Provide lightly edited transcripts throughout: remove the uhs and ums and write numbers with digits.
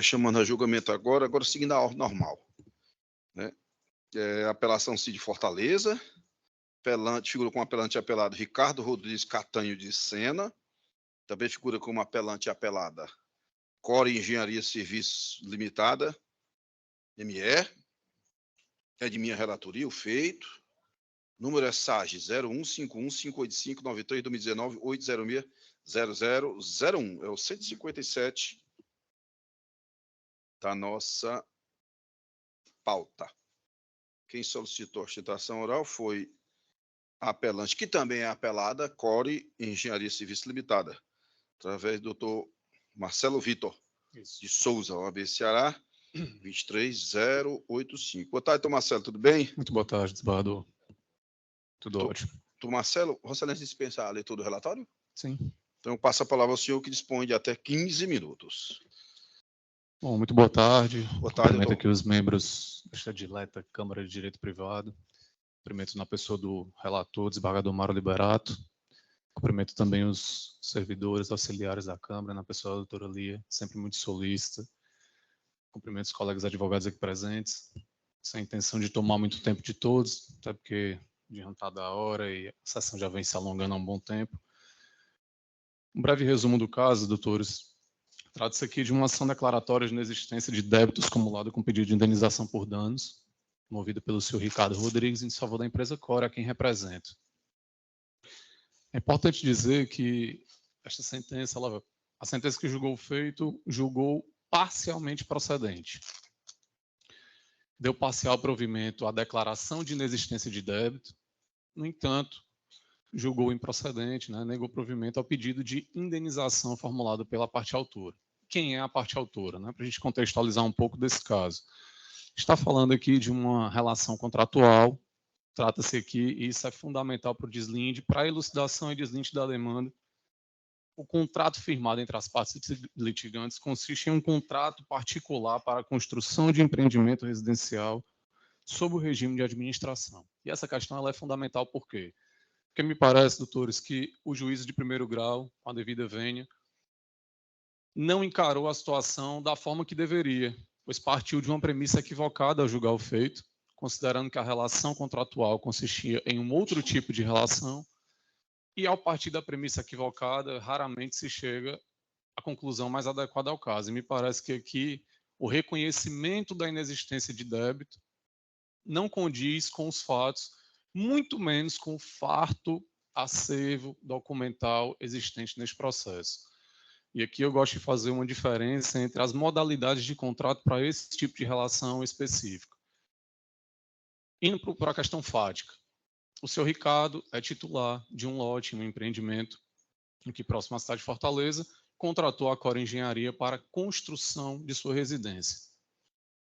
chamando a julgamento agora seguindo a ordem normal. Né? Apelação Cid Fortaleza, figura como apelante e apelado Ricardo Rodrigues Catanho de Sena, também figura como apelante e apelada Core Engenharia Serviços Limitada, ME, é de minha relatoria, o feito. Número é SAG 0151-585-93-2019-806-0001. É o 157 da nossa pauta. Quem solicitou a sustentação oral foi a apelante, que também é apelada, Core Engenharia Serviços Limitada, através do doutor Marcelo Vitor de Souza, OAB Ceará, 23085. Boa tarde, doutor Marcelo, tudo bem? Muito boa tarde, desembargador. Tudo ótimo. Doutor Marcelo, Vossa Excelência dispensa a leitura do relatório? Sim. Então, eu passo a palavra ao senhor, que dispõe de até 15 minutos. Bom, muito boa tarde. Boa tarde, Cumprimento doutor. aqui os membros desta dileta Câmara de Direito Privado. Cumprimento na pessoa do relator, desembargador Mário Liberato. Cumprimento também os servidores auxiliares da Câmara, na pessoa da doutora Lia, sempre muito solícita. Cumprimento os colegas advogados aqui presentes, sem intenção de tomar muito tempo de todos, até porque adiantada a hora e a sessão já vem se alongando há um bom tempo. Um breve resumo do caso, doutores. Trata-se aqui de uma ação declaratória de inexistência de débitos acumulado com pedido de indenização por danos, movida pelo senhor Ricardo Rodrigues em favor da empresa Core, a quem represento. É importante dizer que esta sentença, a sentença que julgou o feito, julgou parcialmente procedente. Deu parcial provimento à declaração de inexistência de débito, no entanto, julgou improcedente, negou provimento ao pedido de indenização formulado pela parte autora. Quem é a parte autora? Para a gente contextualizar um pouco desse caso. Está falando aqui de uma relação contratual, trata-se aqui, e isso é fundamental para o deslinde, para a elucidação e deslinde da demanda. O contrato firmado entre as partes litigantes consiste em um contrato particular para a construção de empreendimento residencial sob o regime de administração. E essa questão ela é fundamental por quê? Porque me parece, doutores, que o juízo de primeiro grau, com a devida vênia, não encarou a situação da forma que deveria, pois partiu de uma premissa equivocada ao julgar o feito, considerando que a relação contratual consistia em um outro tipo de relação, e ao partir da premissa equivocada, raramente se chega à conclusão mais adequada ao caso. E me parece que aqui o reconhecimento da inexistência de débito não condiz com os fatos, muito menos com o farto acervo documental existente neste processo. E aqui eu gosto de fazer uma diferença entre as modalidades de contrato para esse tipo de relação específica. Indo para a questão fática. O senhor Ricardo é titular de um lote, um empreendimento, aqui próximo à cidade de Fortaleza, contratou a Core Engenharia para a construção de sua residência.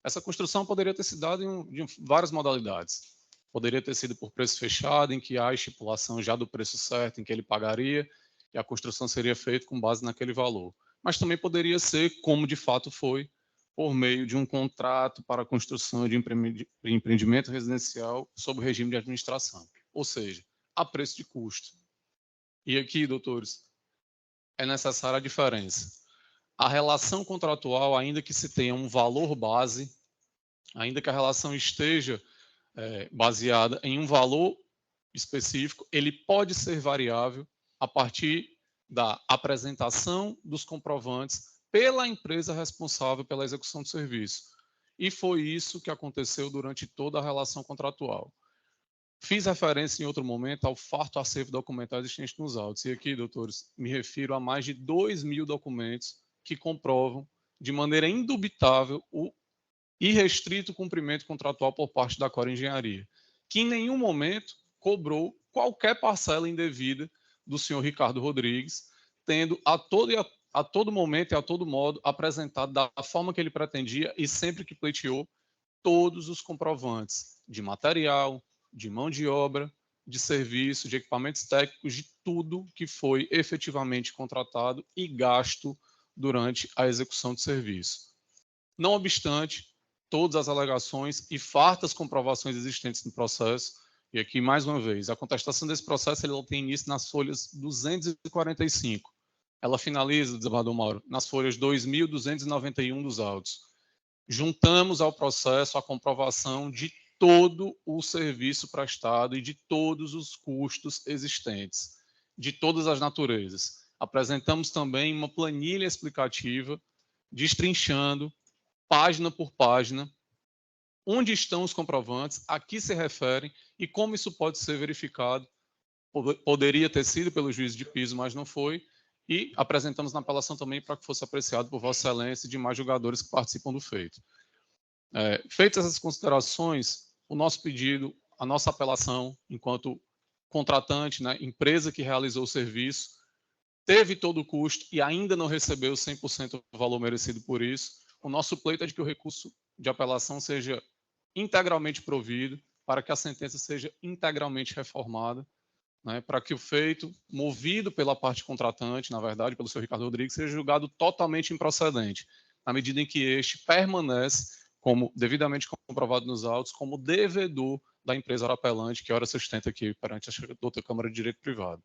Essa construção poderia ter sido dada de várias modalidades. Poderia ter sido por preço fechado, em que há estipulação já do preço certo em que ele pagaria, e a construção seria feita com base naquele valor. Mas também poderia ser, como de fato foi, por meio de um contrato para a construção de empreendimento residencial sob o regime de administração, ou seja, a preço de custo. E aqui, doutores, é necessária a diferença. A relação contratual, ainda que se tenha um valor base, ainda que a relação esteja baseada em um valor específico, ele pode ser variável a partir da apresentação dos comprovantes pela empresa responsável pela execução do serviço. E foi isso que aconteceu durante toda a relação contratual. Fiz referência em outro momento ao farto acervo documental existente nos autos. E aqui, doutores, me refiro a mais de 2.000 documentos que comprovam de maneira indubitável o irrestrito cumprimento contratual por parte da Core Engenharia, que em nenhum momento cobrou qualquer parcela indevida do senhor Ricardo Rodrigues, tendo a todo momento e a todo modo apresentado da forma que ele pretendia e sempre que pleiteou todos os comprovantes de material, de mão de obra, de serviço, de equipamentos técnicos, de tudo que foi efetivamente contratado e gasto durante a execução do serviço. Não obstante todas as alegações e fartas comprovações existentes no processo, e aqui, mais uma vez, a contestação desse processo ele tem início nas folhas 245. ela finaliza, desembargador Mauro, nas folhas 2.291 dos autos. Juntamos ao processo a comprovação de todo o serviço prestado e de todos os custos existentes, de todas as naturezas. Apresentamos também uma planilha explicativa, destrinchando, página por página, onde estão os comprovantes, a que se referem e como isso pode ser verificado. Poderia ter sido pelo juiz de piso, mas não foi. E apresentamos na apelação também para que fosse apreciado por Vossa Excelência e demais julgadores que participam do feito. Feitas essas considerações, o nosso pedido, a nossa apelação, enquanto contratante, né, empresa que realizou o serviço, teve todo o custo e ainda não recebeu 100% do valor merecido por isso, o nosso pleito é de que o recurso de apelação seja integralmente provido, para que a sentença seja integralmente reformada, né, para que o feito, movido pela parte contratante, na verdade, pelo senhor Ricardo Rodrigues, seja julgado totalmente improcedente, na medida em que este permanece, como devidamente comprovado nos autos, como devedor da empresa apelante, que ora sustenta aqui perante a doutora Câmara de Direito Privado.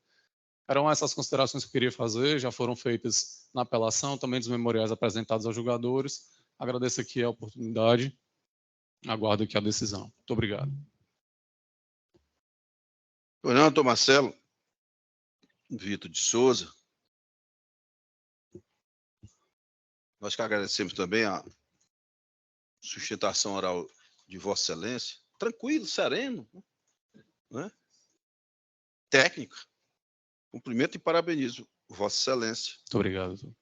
Eram essas considerações que eu queria fazer, já foram feitas na apelação, também dos memoriais apresentados aos julgadores. Agradeço aqui a oportunidade, aguardo aqui a decisão. Muito obrigado. Doutor Marcelo Vitor de Souza, nós que agradecemos também a sustentação oral de Vossa Excelência, tranquilo, sereno, né? Técnica. Cumprimento e parabenizo Vossa Excelência. Muito obrigado, doutor.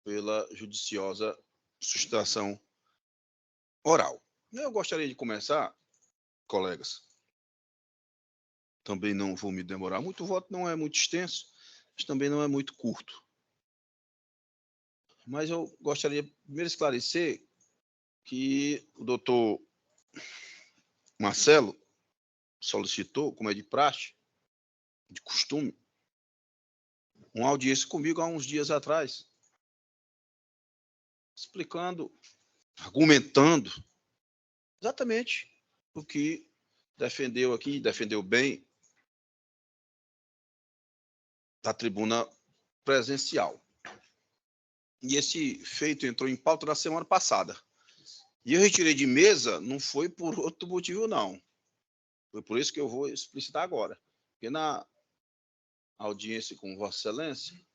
Pela judiciosa sustentação oral. Eu gostaria de começar, colegas, também não vou me demorar muito, o voto não é muito extenso, mas também não é muito curto. Mas eu gostaria primeiro de esclarecer que o doutor Marcelo solicitou, como é de praxe, de costume, uma audiência comigo há uns dias atrás, explicando, argumentando exatamente o que defendeu aqui, defendeu bem da tribuna presencial. E esse feito entrou em pauta na semana passada. E eu retirei de mesa, não foi por outro motivo, não. Foi por isso que eu vou explicitar agora. Porque na audiência com Vossa Excelência, Vossa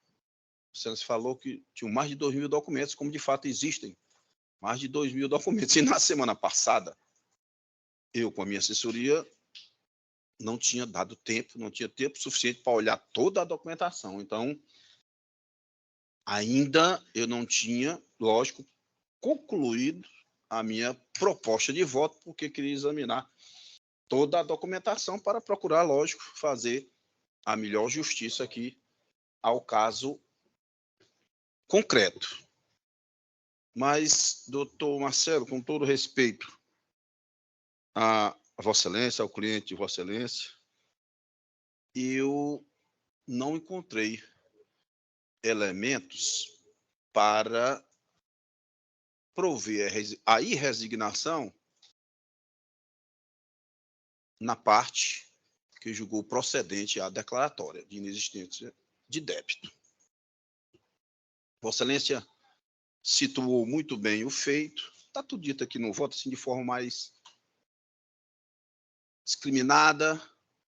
Excelência falou que tinham mais de 2.000 documentos, como de fato existem. Mais de 2.000 documentos. E na semana passada, eu, com a minha assessoria, não tinha dado tempo, não tinha tempo suficiente para olhar toda a documentação. Então, ainda eu não tinha, lógico, concluído a minha proposta de voto, porque queria examinar toda a documentação para procurar, lógico, fazer a melhor justiça aqui ao caso concreto. Mas, doutor Marcelo, com todo respeito a Vossa Excelência, ao cliente de Vossa Excelência, eu não encontrei elementos para prover a irresignação na parte que julgou procedente a declaratória de inexistência de débito. Vossa Excelência situou muito bem o feito, está tudo dito aqui no voto, assim, de forma mais discriminada,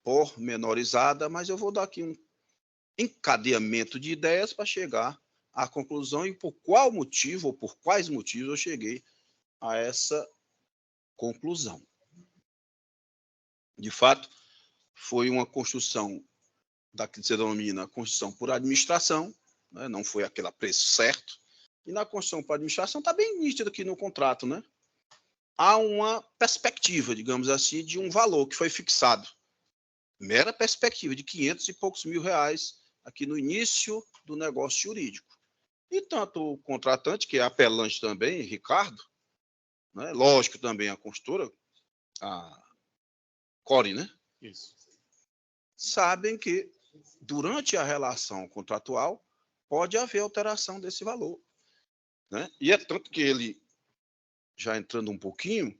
pormenorizada, mas eu vou dar aqui um encadeamento de ideias para chegar à conclusão e por qual motivo, ou por quais motivos eu cheguei a essa conclusão. De fato, foi uma construção da que se denomina construção por administração, né? Não foi aquele preço certo. E na construção por administração está bem nítido aqui no contrato, né? Há uma perspectiva, digamos assim, de um valor que foi fixado. Mera perspectiva de 500 e poucos mil reais aqui no início do negócio jurídico. E tanto o contratante, que é apelante também, Ricardo, né? Lógico também a consultora, a Core, né? Isso. Sabem que durante a relação contratual pode haver alteração desse valor, né? E é tanto que ele, já entrando um pouquinho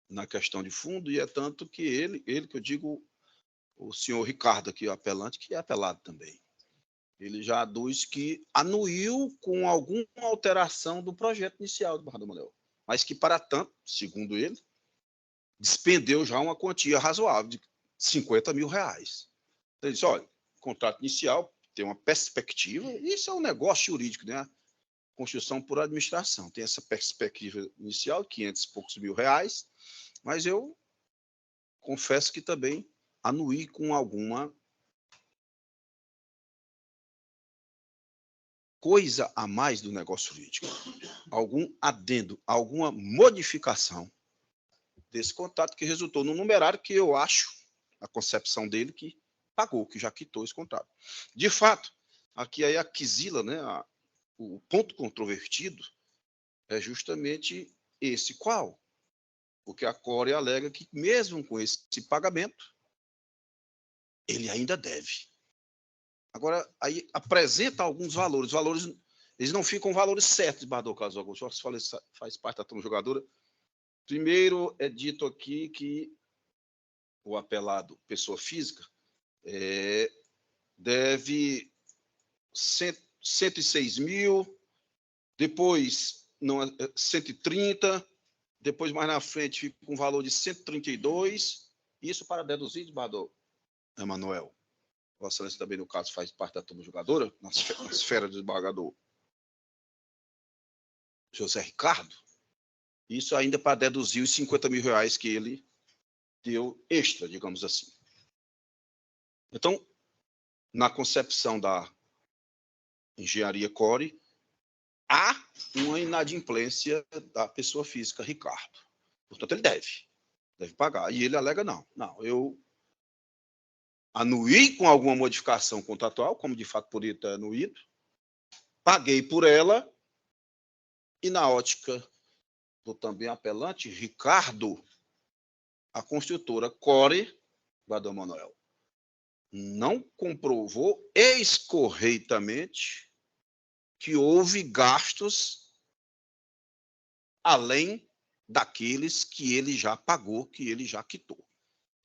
na questão de fundo, e é tanto que ele que eu digo, o senhor Ricardo aqui, o apelante, que é apelado também. Ele já aduz que anuiu com alguma alteração do projeto inicial do Barra do Manel, mas que, para tanto, segundo ele, despendeu já uma quantia razoável de R$50 mil. Então, ele disse, olha, contrato inicial tem uma perspectiva, isso é um negócio jurídico, né? Construção por administração, tem essa perspectiva inicial, 500 e poucos mil reais, mas eu confesso que também anuí com alguma coisa a mais do negócio jurídico, algum adendo, alguma modificação desse contrato que resultou no numerário que eu acho, a concepção dele, que pagou, que já quitou esse contrato. De fato, aqui aí a quesila, né, o ponto controvertido é justamente esse qual? Porque a Core alega que, mesmo com esse pagamento, ele ainda deve. Agora, aí apresenta alguns valores. Valores, eles não ficam valores certos, Bardô Carlos Augusto. Faz parte da turma jogadora. Primeiro, é dito aqui que o apelado, pessoa física, deve 106 mil, depois 130, depois mais na frente fica um valor de 132, isso para deduzir, Bardô Emanuel. Vossa Excelência também, no caso, faz parte da turma jogadora, na esfera do desembargador José Ricardo, isso ainda para deduzir os R$50 mil que ele deu extra, digamos assim. Então, na concepção da engenharia Core, há uma inadimplência da pessoa física, Ricardo. Portanto, ele deve pagar. E ele alega, não, eu anuí com alguma modificação contratual, como de fato poderia ter anuído, paguei por ela, e na ótica do também apelante, Ricardo, a construtora Core, Vadão Manuel, não comprovou escorreitamente que houve gastos além daqueles que ele já pagou, que ele já quitou.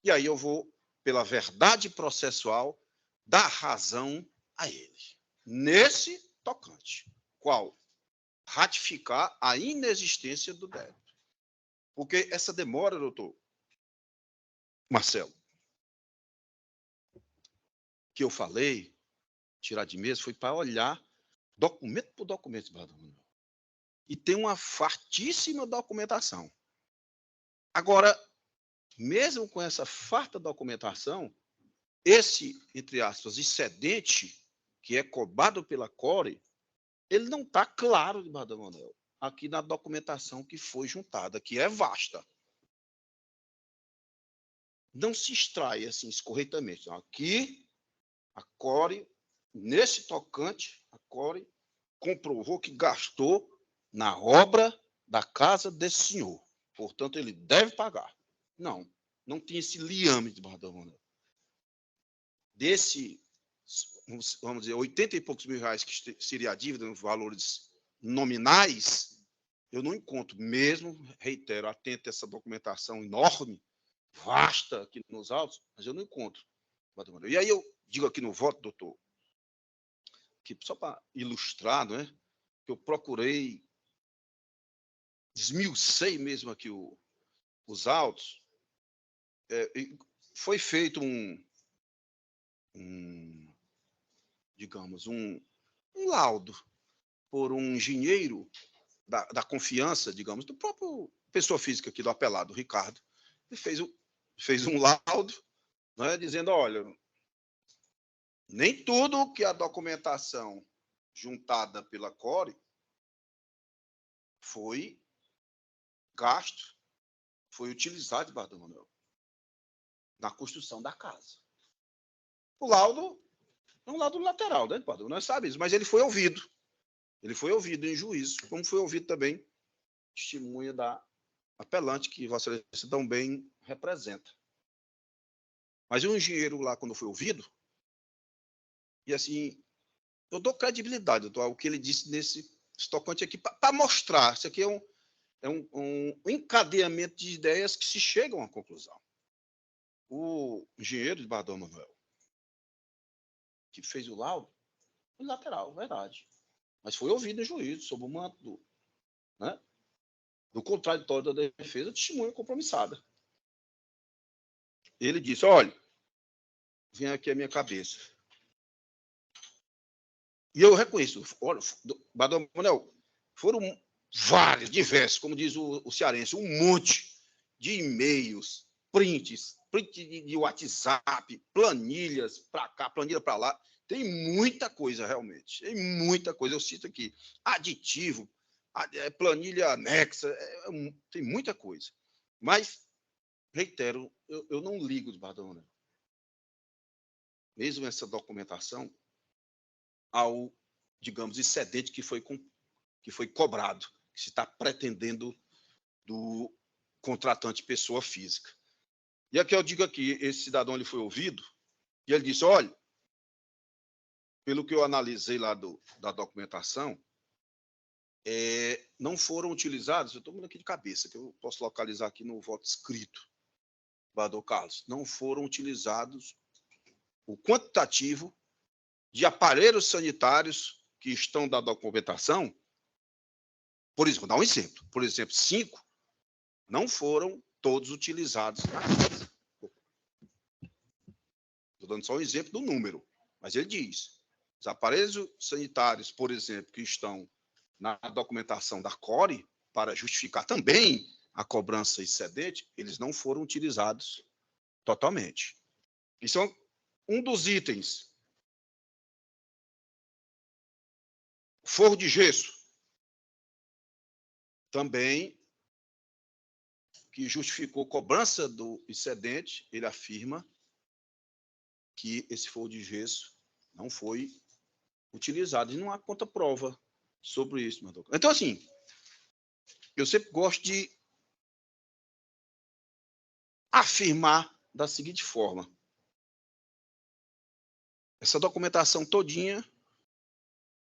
E aí eu vou, pela verdade processual, dar razão a ele. Nesse tocante, qual? Ratificar a inexistência do débito. Porque essa demora, doutor Marcelo, que eu falei, tirar de mesa, foi para olhar documento por documento, e tem uma fartíssima documentação. Agora, mesmo com essa farta documentação, esse, entre aspas, excedente, que é cobrado pela Core, ele não está claro, Manuel, aqui na documentação que foi juntada, que é vasta. Não se extrai assim escorreitamente. Aqui, a Core, nesse tocante, a Core comprovou que gastou na obra da casa desse senhor. Portanto, ele deve pagar. Não tem esse liame de Manuel. Desse, vamos dizer, 80 e poucos mil reais que seria a dívida nos valores nominais, eu não encontro, mesmo, reitero, atento a essa documentação enorme, vasta aqui nos autos, mas eu não encontro. E aí eu digo aqui no voto, doutor, que só para ilustrar, não é? Que eu procurei, desmiucei mesmo aqui os autos, foi feito digamos, um laudo por um engenheiro da confiança, digamos, do próprio pessoa física aqui do apelado, Ricardo. Ele fez um laudo, né, dizendo, olha, nem tudo que a documentação juntada pela Core foi gasto, foi utilizado, Bardão Manuel, na construção da casa. O laudo é um laudo lateral, né, Bardão? Nós sabemos, mas ele foi ouvido. Ele foi ouvido em juízo, como foi ouvido também testemunha da apelante, que Vossa Excelência tão bem representa. Mas o engenheiro lá, quando foi ouvido, e assim, eu dou credibilidade ao que ele disse nesse tocante aqui, para mostrar, isso aqui é um encadeamento de ideias que se chegam à conclusão. O engenheiro de Bardão Manuel, que fez o laudo, unilateral, verdade. Mas foi ouvido no juízo, sob o manto do contraditório da defesa, testemunha compromissada. Ele disse, olha, vem aqui a minha cabeça. E eu reconheço, olha, Badão Manuel, foram vários, diversos, como diz o cearense, um monte de e-mails, prints de WhatsApp, planilhas para cá, planilha para lá. Tem muita coisa, realmente. Tem muita coisa. Eu cito aqui, aditivo, planilha anexa, tem muita coisa. Mas, reitero, eu não ligo de Badão Manuel. Mesmo essa documentação, ao, digamos, excedente que foi cobrado, que se está pretendendo do contratante pessoa física. E aqui eu digo aqui, esse cidadão ele foi ouvido e ele disse, olha, pelo que eu analisei lá da documentação, não foram utilizados, eu estou vendo aqui de cabeça, que eu posso localizar aqui no voto escrito, Bador Carlos, não foram utilizados o quantitativo de aparelhos sanitários que estão da documentação. Por exemplo, vou dar um exemplo. Por exemplo, 5 não foram todos utilizados na casa. Estou dando só um exemplo do número, mas ele diz, os aparelhos sanitários, por exemplo, que estão na documentação da CORE, para justificar também a cobrança excedente, eles não foram utilizados totalmente. Isso é um dos itens. Forro de gesso. Também, que justificou cobrança do excedente, ele afirma que esse forro de gesso não foi utilizado. E não há contraprova sobre isso, meu doutor. Então, assim, eu sempre gosto de afirmar da seguinte forma. Essa documentação todinha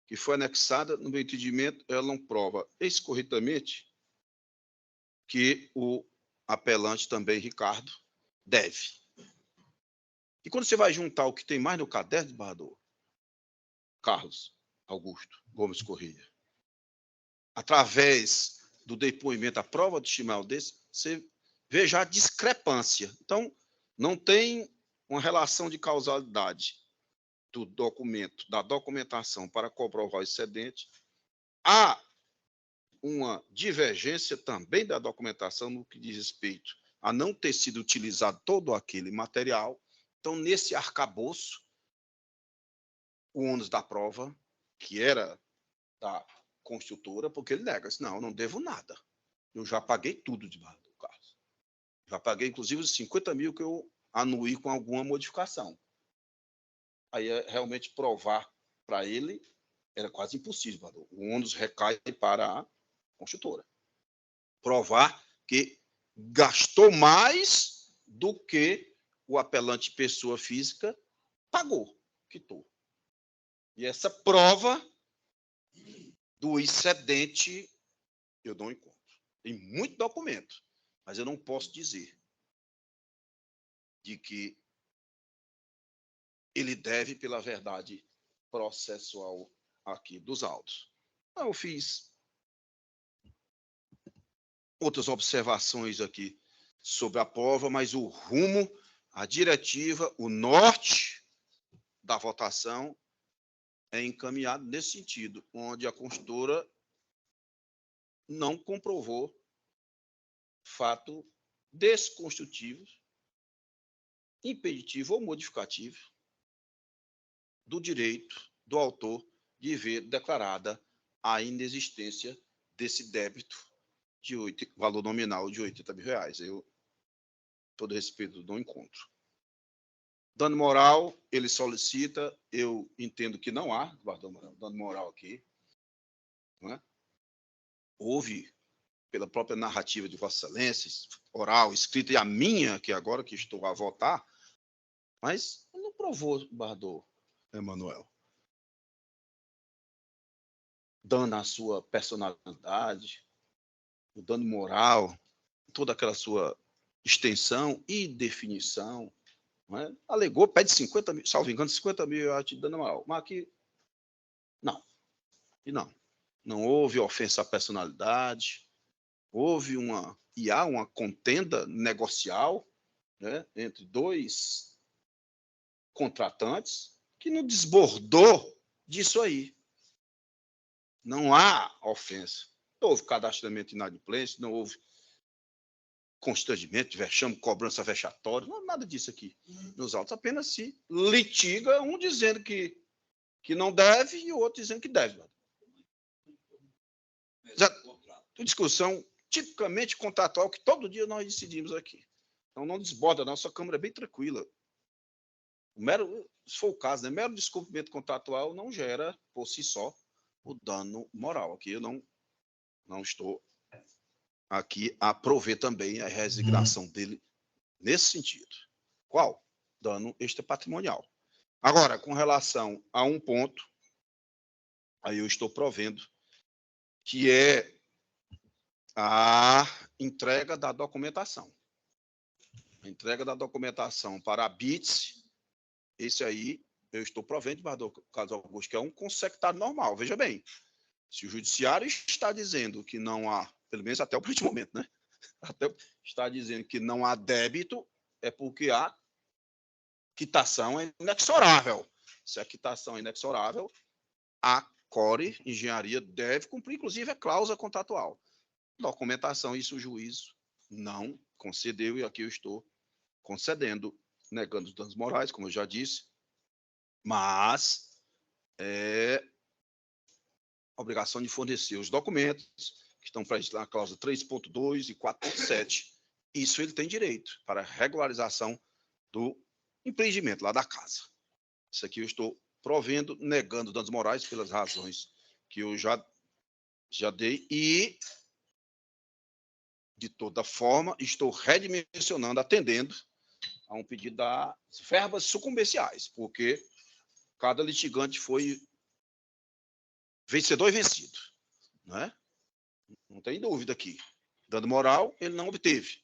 que foi anexada, no meu entendimento, ela não prova escorretamente que o apelante também, Ricardo, deve. E quando você vai juntar o que tem mais no caderno, desembargador Carlos Augusto Gomes Corrêa, através do depoimento, a prova de estimal desse, você vê já a discrepância. Então, não tem uma relação de causalidade do documento, da documentação para comprovar o excedente. Há uma divergência também da documentação no que diz respeito a não ter sido utilizado todo aquele material. Então, nesse arcabouço, o ônus da prova, que era da construtora, porque ele nega, não, eu não devo nada. Eu já paguei tudo debaixo do Carlos. Já paguei, inclusive, os 50 mil que eu anuí com alguma modificação. Aí, realmente, provar para ele era quase impossível. O ônus recai para a construtora. Provar que gastou mais do que o apelante pessoa física pagou, quitou. E essa prova do excedente eu não encontro. Tem muito documento, mas eu não posso dizer de que ele deve pela verdade processual aqui dos autos. Eu fiz outras observações aqui sobre a prova, mas o rumo, a diretiva, o norte da votação é encaminhado nesse sentido, onde a construtora não comprovou fato desconstrutivo, impeditivo ou modificativo do direito do autor de ver declarada a inexistência desse débito de valor nominal de R$80 mil. Eu, todo respeito, não encontro. Dano moral, ele solicita, eu entendo que não há dano moral aqui. Não é? Houve, pela própria narrativa de Vossa Excelência, oral, escrita, e a minha, que agora que estou a votar, mas não provou, Bardô Emanuel, dano à sua personalidade, o dano moral, toda aquela sua extensão e definição. Não é? Alegou, pede 50 mil, salvo engano, 50 mil de dano moral. Mas aqui E não houve ofensa à personalidade, há uma contenda negocial, né, entre dois contratantes que não desbordou disso aí. Não há ofensa. Não houve cadastramento inadimplente, não houve constrangimento, vexame, cobrança vexatória, não, nada disso aqui nos autos. Apenas se litiga, um dizendo que não deve e o outro dizendo que deve. Discussão tipicamente contratual que todo dia nós decidimos aqui. Então não desborda, nossa Câmara é bem tranquila. Se for o caso, né, mero descumprimento contratual não gera, por si só, o dano moral. Aqui eu não estou aqui a prover também a resignação dele nesse sentido. Qual? Dano extrapatrimonial. Agora, com relação a um ponto, aí eu estou provendo que é a entrega da documentação. A entrega da documentação para a BITS, esse aí eu estou provendo, Carlos Augusto, que é um consecutado normal. Veja bem, se o judiciário está dizendo que não há, pelo menos até o presente momento, né? Está dizendo que não há débito, é porque a quitação é inexorável. Se a quitação é inexorável, a Core Engenharia deve cumprir, inclusive, a cláusula contratual. Documentação, isso o juízo não concedeu, e aqui eu estou concedendo, negando os danos morais, como eu já disse, mas é obrigação de fornecer os documentos que estão previstos na cláusula 3.2 e 4.7. Isso ele tem direito para regularização do empreendimento lá da casa. Isso aqui eu estou provendo, negando danos morais pelas razões que eu já dei e, de toda forma, estou redimensionando, atendendo a um pedido das verbas sucumbenciais, porque cada litigante foi vencedor e vencido, né? Não tem dúvida aqui. Dano moral, ele não obteve,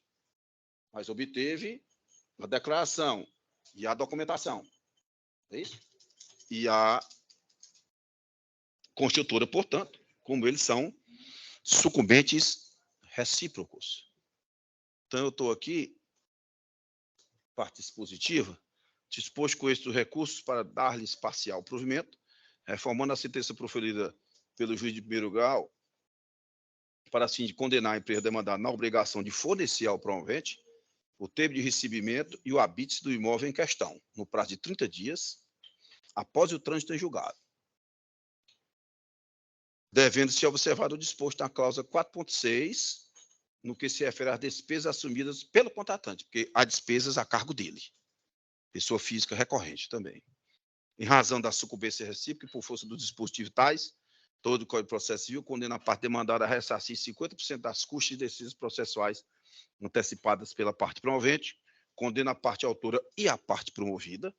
mas obteve a declaração e a documentação. É isso? E a construtora, portanto, como eles são sucumbentes recíprocos. Então, eu estou aqui, parte dispositiva, disposto com estes recursos para dar-lhes parcial provimento, reformando a sentença proferida pelo juiz de primeiro grau, para assim de condenar a empresa demandada na obrigação de fornecer ao promovente o termo de recebimento e o habite do imóvel em questão, no prazo de 30 dias, após o trânsito em julgado, devendo ser observado o disposto na cláusula 4.6, no que se refere às despesas assumidas pelo contratante, porque há despesas a cargo dele, pessoa física recorrente também. Em razão da sucumbência recíproca e por força dos dispositivos tais, todo o Código de Processo Civil condena a parte demandada a ressarcir 50% das custas e despesas processuais antecipadas pela parte promovente, condena a parte autora e a parte promovida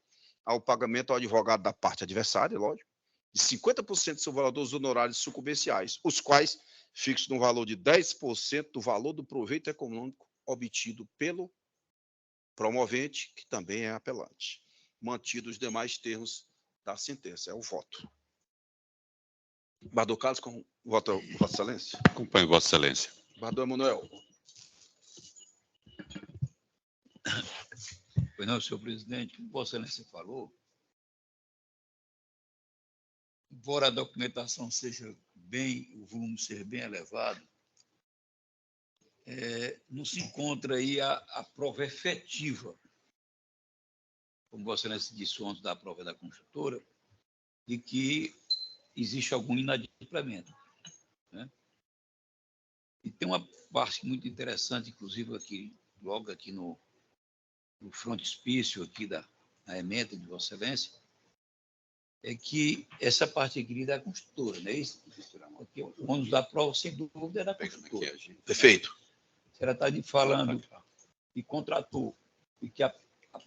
ao pagamento ao advogado da parte adversária, lógico, de 50% do seu valor dos honorários sucumbenciais, os quais fixam no valor de 10% do valor do proveito econômico obtido pelo promovente, que também é apelante, mantidos os demais termos da sentença. É o voto. Bardô Carlos, com voto, Vossa Excelência. Acompanho, Vossa Excelência. Bardô Emanuel. Pois não, senhor presidente, como Vossa Excelência falou, embora a documentação seja o volume seja bem elevado, não se encontra aí a prova efetiva, como Vossa Excelência disse ontem da prova da construtora, de que existe algum inadimplemento, né? E tem uma parte muito interessante, inclusive aqui, logo aqui no frontispício aqui da ementa de Vossa Excelência, é que essa parte aqui da construtora, não é isso? Aqui, o ônus da prova, sem dúvida, é da construtora. Perfeito. Ela está falando que contratou e que a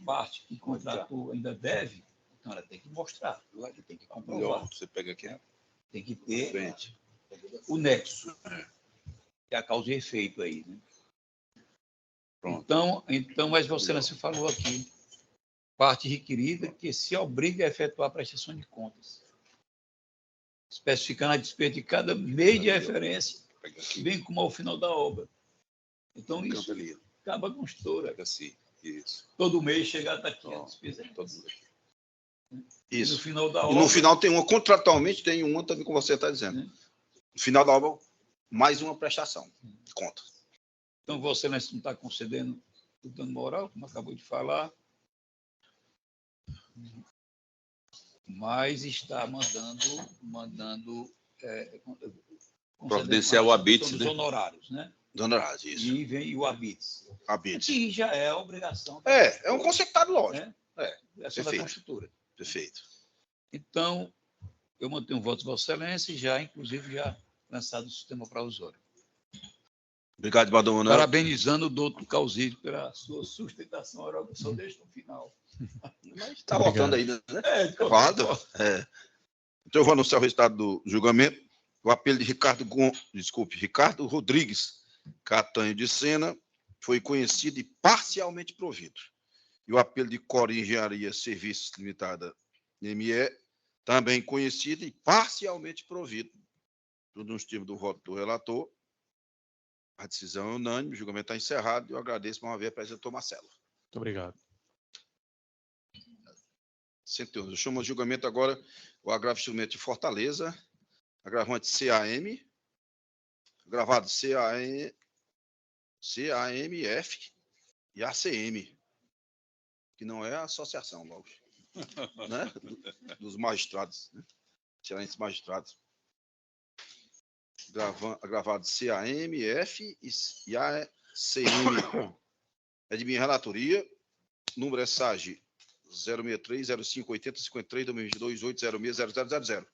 parte que contratou ainda deve, então ela tem que mostrar, ela tem que comprovar. Você pega aqui. Tem que ter o nexo, que é a causa e efeito aí, né? Então, mas Vossa Excelência falou aqui, parte requerida que se obriga a efetuar a prestação de contas. especificando a despesa de cada mês de referência, bem como ao final da obra. Então, isso acaba com estoura. Todo mês chegar a aqui a despesa. Isso. No final da obra, e no final tem uma, contratualmente tem uma também, como você está dizendo. No final da obra, mais uma prestação de conta. Então, Vossa Excelência não está concedendo o dano moral, como acabou de falar, mas está mandando providenciar o habites, dos honorários, né? Do honorário, isso. E vem o habites. Habites. Que já é a obrigação. É um conceituado, lógico. Né? Perfeito. Da construtora. Perfeito. Então, eu mantenho o voto de Vossa Excelência e já, inclusive, já lançado o sistema provisório. Obrigado, Badão Manuel. Parabenizando o doutor Causílio pela sua sustentação oral, que só deixa no final. Mas está voltando ainda, né? Volta. Então, eu vou anunciar o resultado do julgamento. O apelo de Ricardo Rodrigues Catanho de Sena foi conhecido e parcialmente provido. E o apelo de Core Engenharia Serviços Limitada, ME, também conhecido e parcialmente provido. Tudo nos termos do voto do relator. A decisão é unânime, o julgamento está encerrado e eu agradeço mais uma vez a presença do doutor Marcelo. Muito obrigado. 111. Eu chamo o julgamento agora o agravo de instrumento de Fortaleza, agravante CAM, agravado CAMF e ACM, que não é a associação, logo, né? Dos magistrados, né? Excelentes magistrados. Agravado CAMF e ACM. É de minha relatoria, número é SAGE 063 05 80 53 2022 806 0000.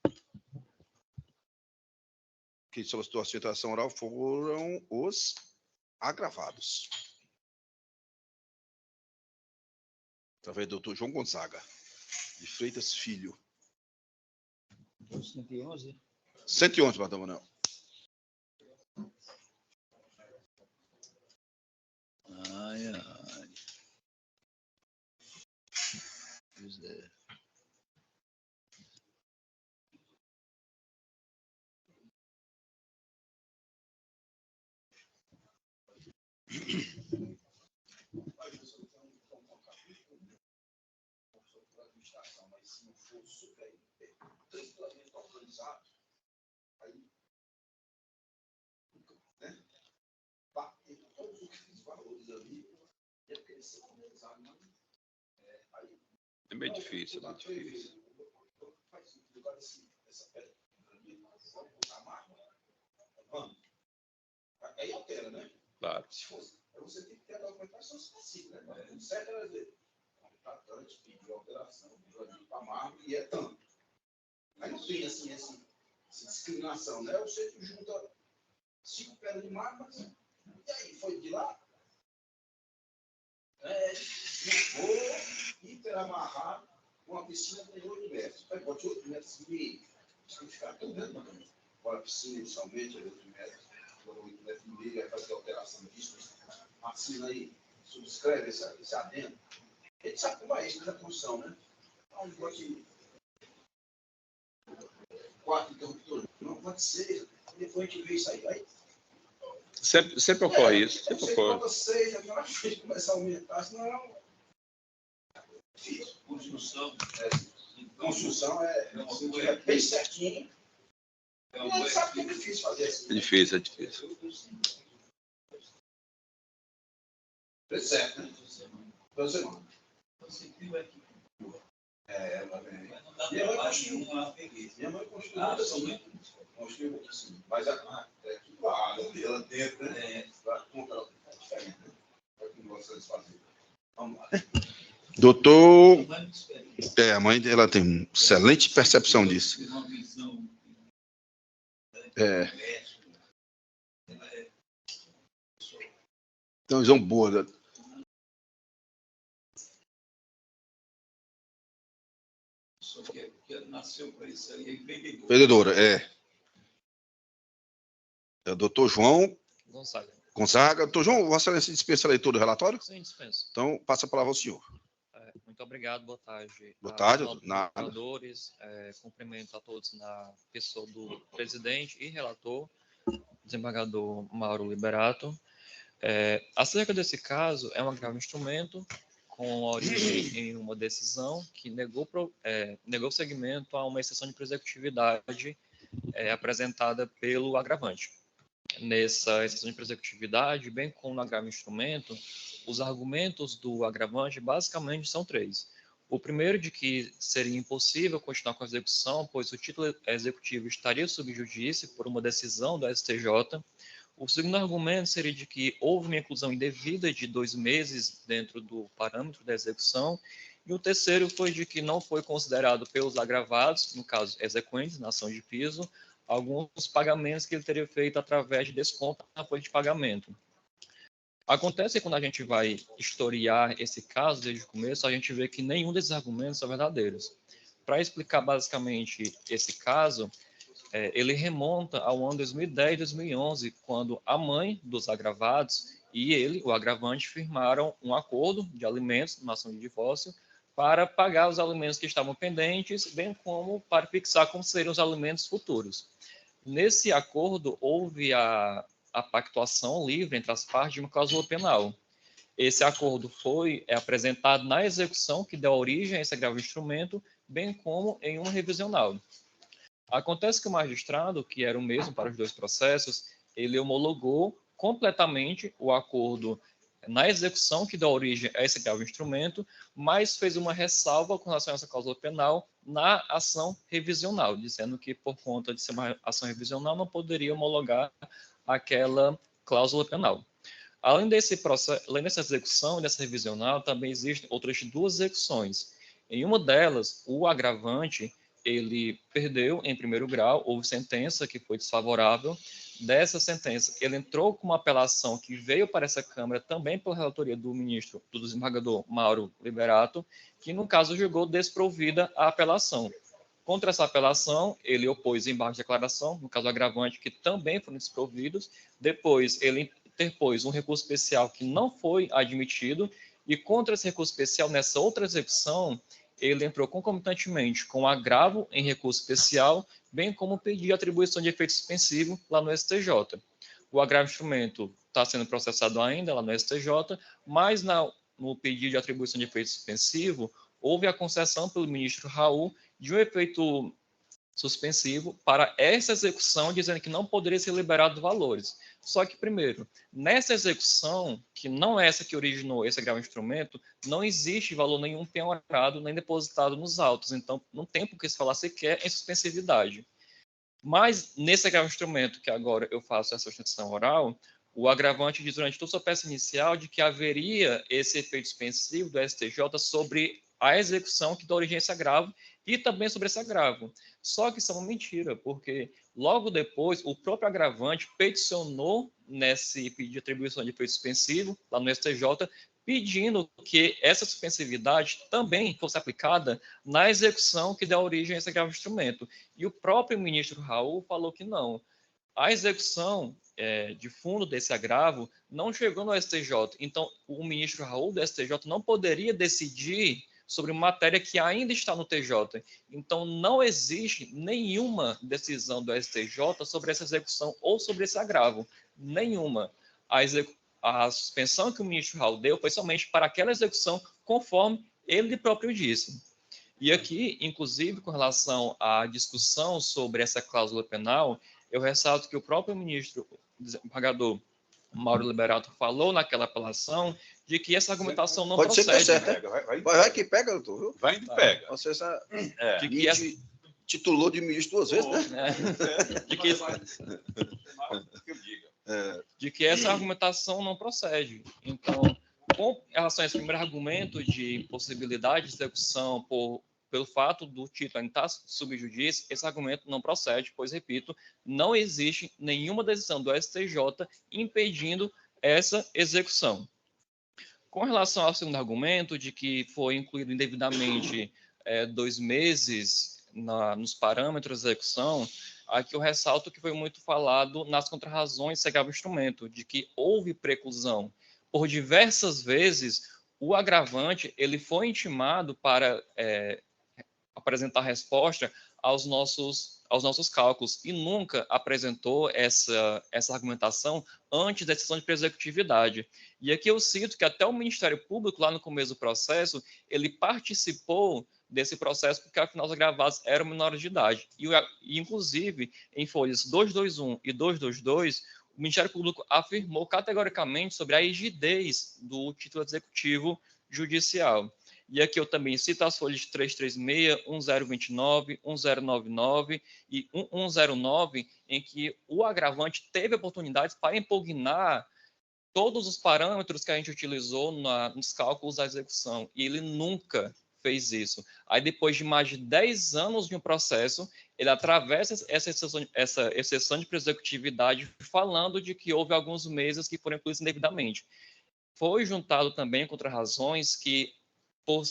Que solicitou a citação oral foram os agravados. Através do doutor João Gonzaga, de Freitas Filho. 111? 111, Badão Manuel. Ai. Pois é. É meio difícil, é muito difícil. Aí altera, né? Claro. Se fosse, você tem que ter a documentação específica, né? O certo era dizer, o tratante pediu alteração, pediu ali para mármore e é tanto. Aí não tem assim, essa discriminação, né? Você junta 5 pedras de mármore, e aí foi de lá, vou interamarrar uma piscina com 8 metros. Aí bote 8 metros e meio. Vai ficar tudo dentro, né? Agora a piscina inicialmente é 8 metros. 8 metros e meio, vai fazer alteração disso, assina aí, subscreve esse adendo. A gente sabe como é isso na construção, né? Então, pode 4 interruptores, não pode ser, depois a gente vê isso aí. Sempre ocorre isso. Sempre você ocorre. bota 6, agora a gente começa a aumentar, senão é difícil. Construção é bem certinho. A gente sabe que é difícil fazer assim. É difícil, é difícil. É certo, né? Você não. Minha mãe construiu assim. Construiu assim. Mas ela dentro, né? Para comprar é diferente, né? É o que vocês fazem. Vamos lá. Doutor, a mãe dela tem excelente percepção disso. Tem uma visão boa. Só que nasceu para isso aí, vendedora, é o doutor João Gonzaga. Doutor João, Vossa Excelência dispensa a leitura do relatório? Sim, dispenso. Então, passa a palavra ao senhor. Muito Muito obrigado, boa tarde. Boa tarde, aos nada. senadores, cumprimento a todos na pessoa do presidente e relator, desembargador Mauro Liberato. Acerca desse caso, é um grave instrumento com origem em uma decisão que negou seguimento a uma exceção de prosecutividade apresentada pelo agravante. Nessa exceção de prosecutividade, bem como no agravo instrumento, os argumentos do agravante basicamente são três. O primeiro, de que seria impossível continuar com a execução, pois o título executivo estaria sob judício por uma decisão do STJ. O segundo argumento seria de que houve uma inclusão indevida de 2 meses dentro do parâmetro da execução. E o terceiro foi de que não foi considerado pelos agravados, no caso exequentes, na ação de piso, alguns pagamentos que ele teria feito através de desconto na folha de pagamento. Acontece que quando a gente vai historiar esse caso desde o começo, a gente vê que nenhum desses argumentos são verdadeiros. Para explicar basicamente esse caso, ele remonta ao ano 2010, 2011, quando a mãe dos agravados e ele, o agravante, firmaram um acordo de alimentos, numa ação de divórcio, para pagar os alimentos que estavam pendentes, bem como para fixar como seriam os alimentos futuros. Nesse acordo, houve a pactuação livre entre as partes de uma cláusula penal. Esse acordo foi apresentado na execução que deu origem a esse agravo instrumento, bem como em uma revisional. Acontece que o magistrado, que era o mesmo para os dois processos, ele homologou completamente o acordo na execução que deu origem a esse agravo instrumento, mas fez uma ressalva com relação a essa cláusula penal na ação revisional, dizendo que por conta de ser uma ação revisional não poderia homologar aquela cláusula penal. Além dessa execução e dessa revisional, também existem outras 2 execuções. Em uma delas, o agravante ele perdeu em primeiro grau, houve sentença que foi desfavorável. Dessa sentença, ele entrou com uma apelação que veio para essa Câmara também pela relatoria do do desembargador Mauro Liberato, que no caso julgou desprovida a apelação. Contra essa apelação, ele opôs embargos de declaração, no caso agravante, que também foram desprovidos. Depois, ele interpôs um recurso especial que não foi admitido, e contra esse recurso especial, nessa outra execução, ele entrou concomitantemente com agravo em recurso especial, bem como pedir atribuição de efeito suspensivo lá no STJ. O agravo instrumento está sendo processado ainda lá no STJ, mas no pedido de atribuição de efeito suspensivo, houve a concessão pelo ministro Raul de um efeito suspensivo para essa execução, dizendo que não poderia ser liberado valores. Só que, primeiro, nessa execução, que não é essa que originou esse agravo instrumento, não existe valor nenhum penhorado nem depositado nos autos. Então, não tem por que se falar sequer em suspensividade. Mas, nesse agravo instrumento, que agora eu faço essa sustentação oral, o agravante diz durante toda a sua peça inicial de que haveria esse efeito suspensivo do STJ sobre a execução que dá origem a esse agravo e também sobre esse agravo. Só que isso é uma mentira, porque logo depois o próprio agravante peticionou nesse pedido de atribuição de efeito suspensivo, lá no STJ, pedindo que essa suspensividade também fosse aplicada na execução que dá origem a esse agravo instrumento. E o próprio ministro Raul falou que não. A execução de fundo desse agravo não chegou no STJ. Então, o ministro Raul do STJ não poderia decidir sobre matéria que ainda está no TJ. Então, não existe nenhuma decisão do STJ sobre essa execução ou sobre esse agravo. Nenhuma. A suspensão que o ministro Raul deu foi somente para aquela execução, conforme ele próprio disse. E aqui, inclusive, com relação à discussão sobre essa cláusula penal, eu ressalto que o próprio ministro desembargador Mauro Liberato falou naquela apelação de que essa argumentação não Pode procede. ser que tá certo, vai que pega, doutor, viu? Vai e pega. Você De que essa... titulou de ministro 2 vezes, né? De que essa argumentação não procede. Então, com relação a esse primeiro argumento de possibilidade de execução pelo fato do título ainda estar sob judício, esse argumento não procede, pois, repito, não existe nenhuma decisão do STJ impedindo essa execução. Com relação ao segundo argumento, de que foi incluído indevidamente 2 meses nos parâmetros da execução, aqui eu ressalto que foi muito falado nas contrarrazões desse agravo instrumento, de que houve preclusão. Por diversas vezes, o agravante ele foi intimado para apresentar resposta aos nossos cálculos e nunca apresentou essa argumentação antes da decisão de presecutividade. E aqui eu cito que até o Ministério Público, lá no começo do processo, ele participou desse processo porque, afinal, os agravados eram menores de idade. E inclusive, em folhas 221 e 222, o Ministério Público afirmou categoricamente sobre a rigidez do título executivo judicial. E aqui eu também cito as folhas 336, 1029, 1099 e 1109, em que o agravante teve oportunidades para impugnar todos os parâmetros que a gente utilizou nos cálculos da execução, e ele nunca fez isso. Aí, depois de mais de 10 anos de um processo, ele atravessa essa exceção de presecutividade falando de que houve alguns meses que foram incluídos indevidamente. Foi juntado também contra razões que, por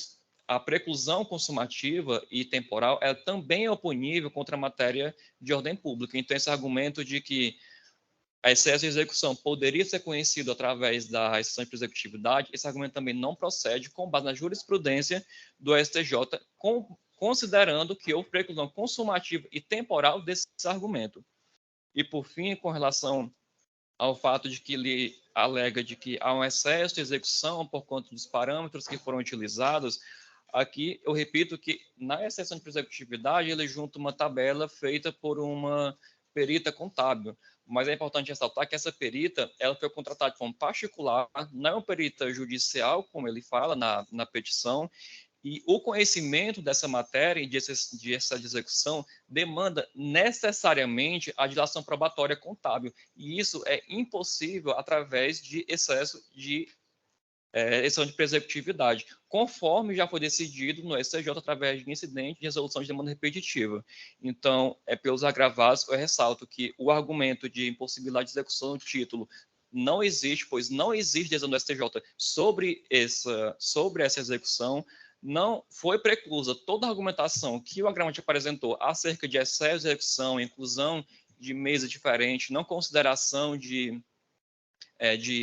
a preclusão consumativa e temporal, ela também é oponível contra a matéria de ordem pública. Então, esse argumento de que a excesso de execução poderia ser conhecido através da exceção de presecutividade, esse argumento também não procede com base na jurisprudência do STJ, considerando que houve preclusão consumativa e temporal desse argumento. E, por fim, com relação ao fato de que ele alega de que há um excesso de execução por conta dos parâmetros que foram utilizados, aqui eu repito que na exceção de presecutividade ele junta uma tabela feita por uma perita contábil, mas é importante ressaltar que essa perita ela foi contratada de forma particular, não é uma perita judicial, como ele fala na petição, e o conhecimento dessa matéria e de essa execução demanda necessariamente a dilação probatória contábil. E isso é impossível através de excesso de exceção de presecutividade, conforme já foi decidido no STJ através de incidente de resolução de demanda repetitiva. Então, pelos agravados, eu ressalto que o argumento de impossibilidade de execução do título não existe, pois não existe decisão do STJ sobre essa execução. Não foi preclusa toda a argumentação que o agravante apresentou acerca de excesso de execução, inclusão de mesa diferente, não consideração de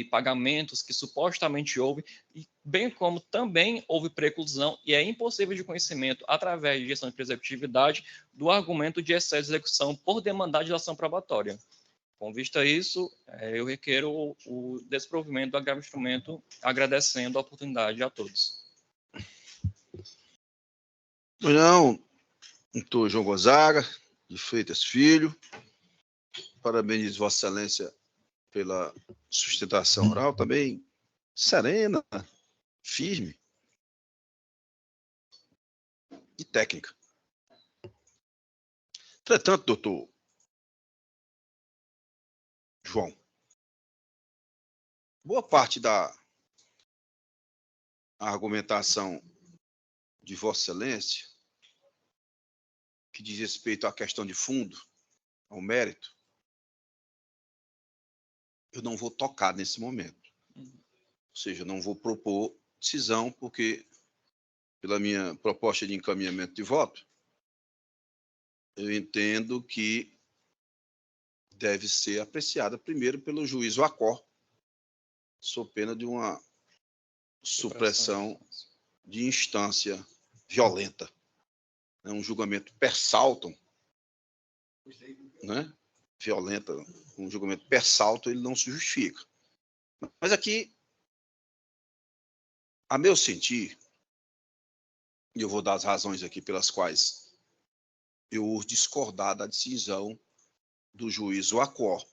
pagamentos que supostamente houve, bem como também houve preclusão e é impossível de conhecimento, através de gestão de presecutividade, do argumento de excesso de execução por demandar de ação probatória. Com vista a isso, eu requeiro o desprovimento do agravo instrumento, agradecendo a oportunidade a todos. Não, doutor João Gonzaga de Freitas Filho, parabenizo Vossa Excelência pela sustentação oral, também serena, firme e técnica. Entretanto, doutor João, boa parte da argumentação de Vossa Excelência, que diz respeito à questão de fundo, ao mérito, eu não vou tocar nesse momento. Ou seja, não vou propor decisão, porque, pela minha proposta de encaminhamento de voto, eu entendo que deve ser apreciada primeiro pelo juízo ACOR, sob pena de uma supressão de instância violenta. É um julgamento per saltum, né? Violenta, um julgamento per saltum, ele não se justifica. Mas aqui, a meu sentir, e eu vou dar as razões aqui pelas quais eu urjo discordar da decisão do juízo ACOR,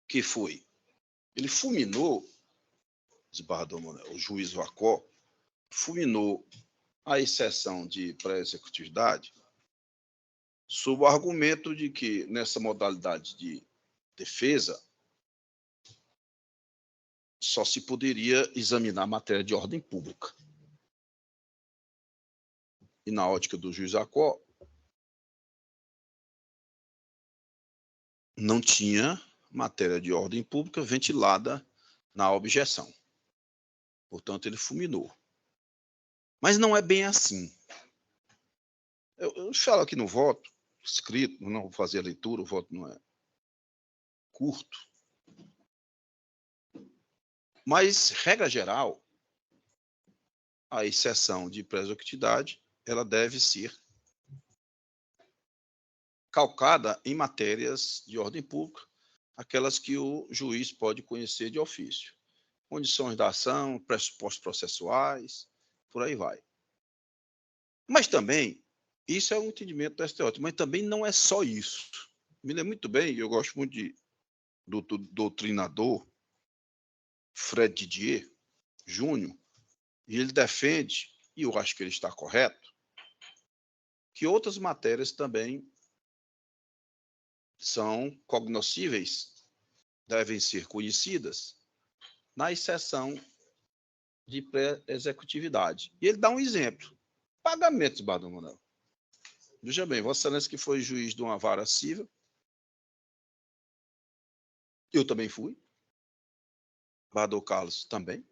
que foi, ele fulminou, o juízo ACOR fulminou a exceção de pré-executividade sob o argumento de que, nessa modalidade de defesa, só se poderia examinar matéria de ordem pública. E na ótica do juiz ACOR, não tinha matéria de ordem pública ventilada na objeção. Portanto, ele fulminou. Mas não é bem assim. Eu falo aqui no voto, escrito, não vou fazer a leitura, o voto não é curto. Mas, regra geral, a exceção de pré-executividade, ela deve ser calcada em matérias de ordem pública, aquelas que o juiz pode conhecer de ofício. Condições da ação, pressupostos processuais, por aí vai. Mas também, isso é um entendimento do STJ, mas também não é só isso. Me lembro muito bem, eu gosto muito do doutrinador Fred Didier Júnior, e ele defende, e eu acho que ele está correto, que outras matérias também são cognoscíveis, devem ser conhecidas, na exceção de pré-executividade. E ele dá um exemplo. Pagamentos, Badão Manuel. Veja bem, Vossa Excelência que foi juiz de uma vara civil, eu também fui, Badão Carlos também.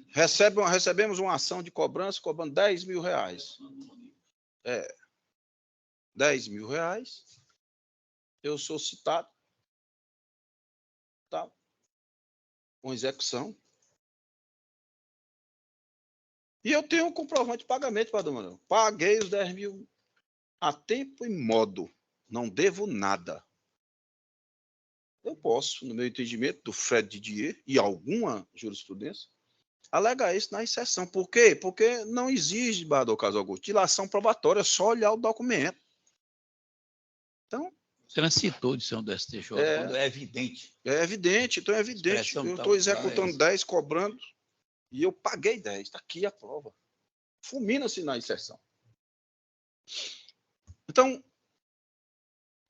Recebemos uma ação de cobrança cobrando R$10 mil. 10 mil reais. Eu sou citado, tá? Com execução. E eu tenho um comprovante de pagamento, Padre Manuel. Paguei os 10 mil a tempo e modo. Não devo nada. Eu posso, no meu entendimento, do Fred Didier e alguma jurisprudência, alegar isso na exceção. Por quê? Porque não exige, Bador Caso Augusto, dilação probatória, é só olhar o documento. Então, você não citou decisão do STJ, quando é evidente. É evidente, então é evidente. Eu estou executando 10, cobrando, e eu paguei 10. Está aqui a prova. Fulmina-se na exceção. Então,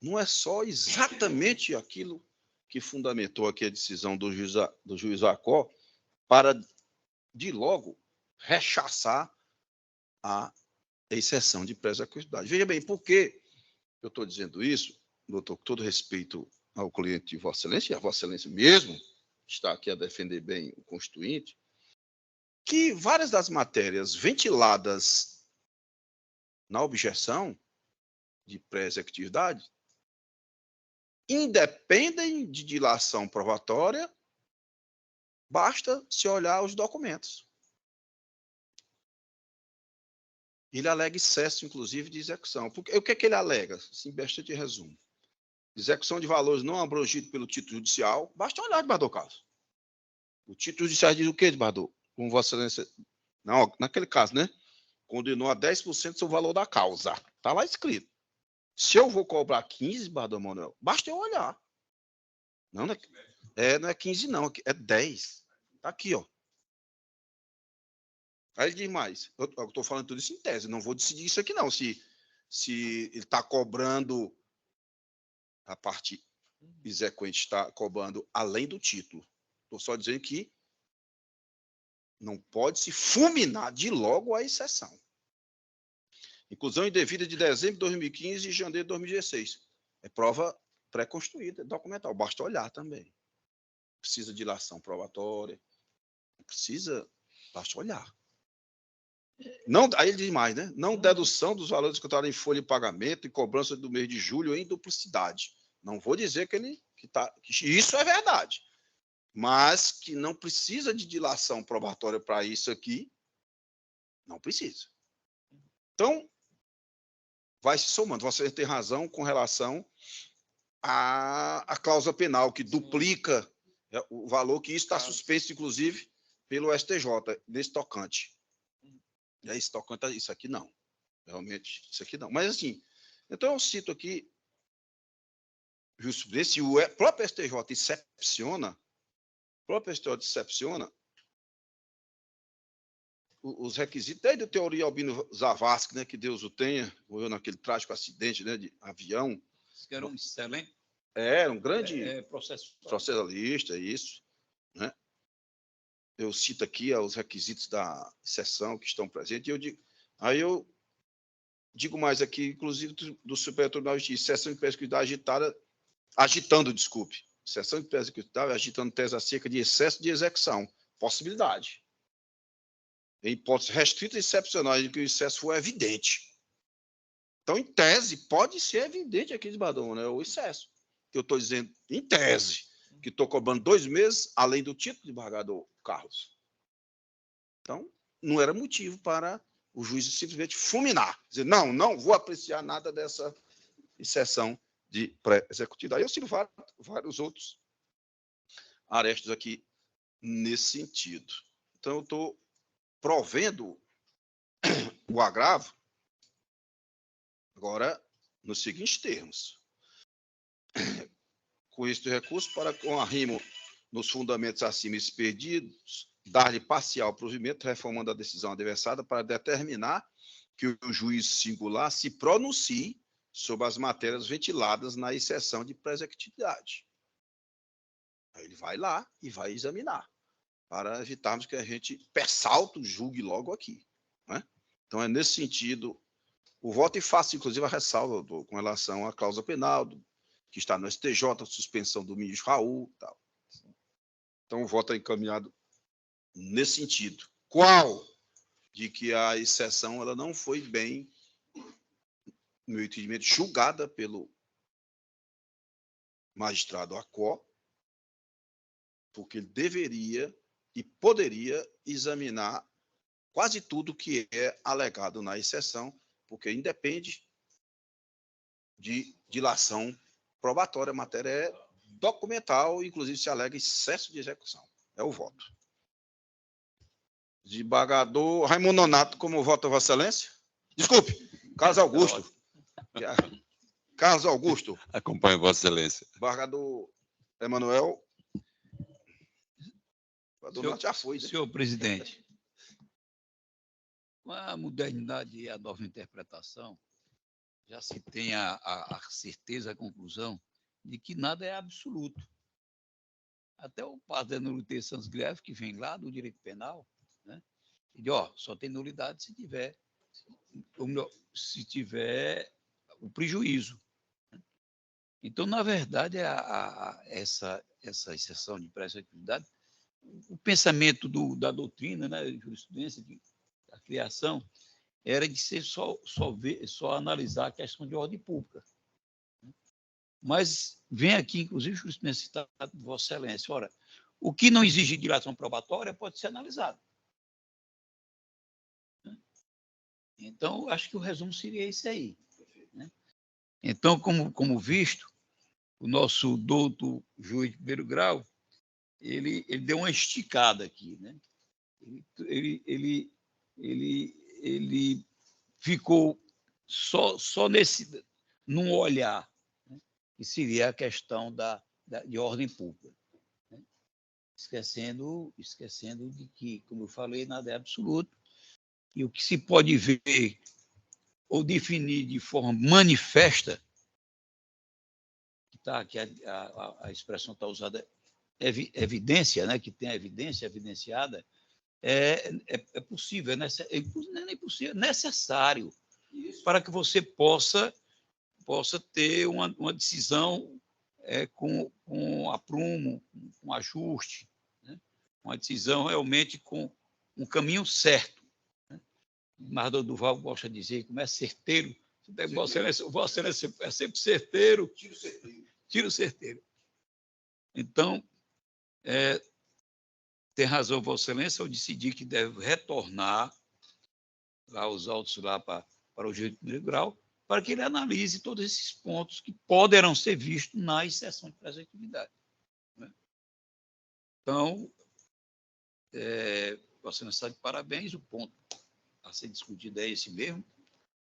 não é só exatamente aquilo que fundamentou aqui a decisão do juiz Acó para, de logo, rechaçar a exceção de pré-executividade. Veja bem, por que eu estou dizendo isso, doutor, com todo respeito ao cliente de Vossa Excelência, e a Vossa Excelência mesmo está aqui a defender bem o Constituinte, que várias das matérias ventiladas na objeção de pré-executividade independem de dilação probatória, basta se olhar os documentos. Ele alega excesso, inclusive, de execução. Porque, o que é que ele alega? Assim, bastante resumo. Execução de valores não abrangido pelo título judicial. Basta olhar, Bador Carlos. O título judicial diz o quê, Bador? Como Vossa Excelência... Não, naquele caso, né? Condenou a 10% do seu valor da causa. Está lá escrito. Se eu vou cobrar 15, Bador Manuel, basta eu olhar. Não é 15, não. É 10. Está aqui, ó. Aí ele diz mais. Eu estou falando tudo isso em tese. Não vou decidir isso aqui, não. Se ele está cobrando, a parte exequente está cobrando além do título. Estou só dizendo que não pode se fulminar de logo a exceção. Inclusão indevida de dezembro de 2015 e janeiro de 2016. É prova pré-constituída, documental. Basta olhar também. Precisa de dilação probatória. Basta olhar. Não, aí ele diz mais, né? Não dedução dos valores escutados em folha de pagamento e cobrança do mês de julho em duplicidade. Não vou dizer que isso é verdade, mas que não precisa de dilação probatória para isso aqui, não precisa. Então, vai se somando. Você tem razão com relação à cláusula penal, que duplica o valor, que isso está suspenso, inclusive, pelo STJ, nesse tocante. E aí, esse tocante, isso aqui não. Realmente, isso aqui não. Mas, assim, então eu cito aqui, jurisprudência, se o próprio STJ excepciona, os requisitos, desde a teoria Albino Zavascki, né, que Deus o tenha, morreu naquele trágico acidente, né, de avião. Que era um excelente. Era um grande processualista, isso. Né? Eu cito aqui os requisitos da exceção que estão presentes, e eu digo mais aqui, inclusive do Superior Tribunal de Justiça, exceção de pré-executividade exceção de pré-executividade agitando tese acerca de excesso de execução, possibilidade. Em hipóteses restritas e excepcionais em que o excesso for evidente. Então, em tese, pode ser evidente aqui de Badão, né, o excesso. Que eu estou dizendo, em tese. que estou cobrando 2 meses, além do título de embargador Carlos. Então, não era motivo para o juiz simplesmente fulminar, dizer, não vou apreciar nada dessa exceção de pré-executividade. Eu cito vários outros arestos aqui nesse sentido. Então, eu estou provendo o agravo agora nos seguintes termos. Com este recurso, para com arrimo nos fundamentos acima expedidos, dar-lhe parcial provimento, reformando a decisão adversada para determinar que o juiz singular se pronuncie sobre as matérias ventiladas na exceção de pré-executividade. Aí ele vai lá e vai examinar, para evitarmos que a gente, persalto, julgue logo aqui. Né? Então, é nesse sentido, o voto e faço, inclusive, a ressalva, doutor, com relação à cláusula penal, que está no STJ, suspensão do ministro Raul. Tal. Então, o voto é encaminhado nesse sentido. Qual? De que a exceção ela não foi bem, no meu entendimento, julgada pelo magistrado Acó, porque ele deveria e poderia examinar quase tudo que é alegado na exceção, porque independe de dilação probatória, a matéria é documental, inclusive se alega excesso de execução. É o voto. Desembargador Raimundo Nonato, como vota Vossa Excelência? Desculpe, Carlos Augusto. Carlos Augusto. Acompanho Vossa Excelência. Desembargador Emanuel. Nonato já foi. Né? Senhor presidente, com a modernidade e a nova interpretação, já se tem a certeza, a conclusão, de que nada é absoluto. Até o padre Nulité Santos Guilherme, que vem lá do direito penal, né? Ele diz, só tem nulidade se tiver o prejuízo. Então, na verdade, essa exceção de pré-executividade, o pensamento da doutrina, né, da jurisprudência, da criação, era de ser só analisar a questão de ordem pública. Mas vem aqui, inclusive, jurisprudência citada por Vossa Excelência. Ora, o que não exige dilação probatória pode ser analisado. Então, acho que o resumo seria esse aí. Né? Então, como visto, o nosso doutor juiz de primeiro grau, ele deu uma esticada aqui. Né? Ele ficou só num olhar, né? Que seria a questão de ordem pública. Né? Esquecendo de que, como eu falei, nada é absoluto, e o que se pode ver ou definir de forma manifesta, que a expressão está usada, evidência, né, que tem a evidência evidenciada, é possível, não é nem possível, é necessário. Isso. Para que você possa ter uma decisão com aprumo, com ajuste, né? Uma decisão realmente com um caminho certo. O Narrador Duval gosta de dizer, como é certeiro, Vossa Excelência é sempre certeiro. Tiro certeiro. Então, tem razão Vossa Excelência, eu decidi que deve retornar lá os autos lá para o juiz de primeiro grau, para que ele analise todos esses pontos que poderão ser vistos na exceção de pré-executividade. Né? Então, Vossa Excelência está de parabéns, o ponto a ser discutido é esse mesmo,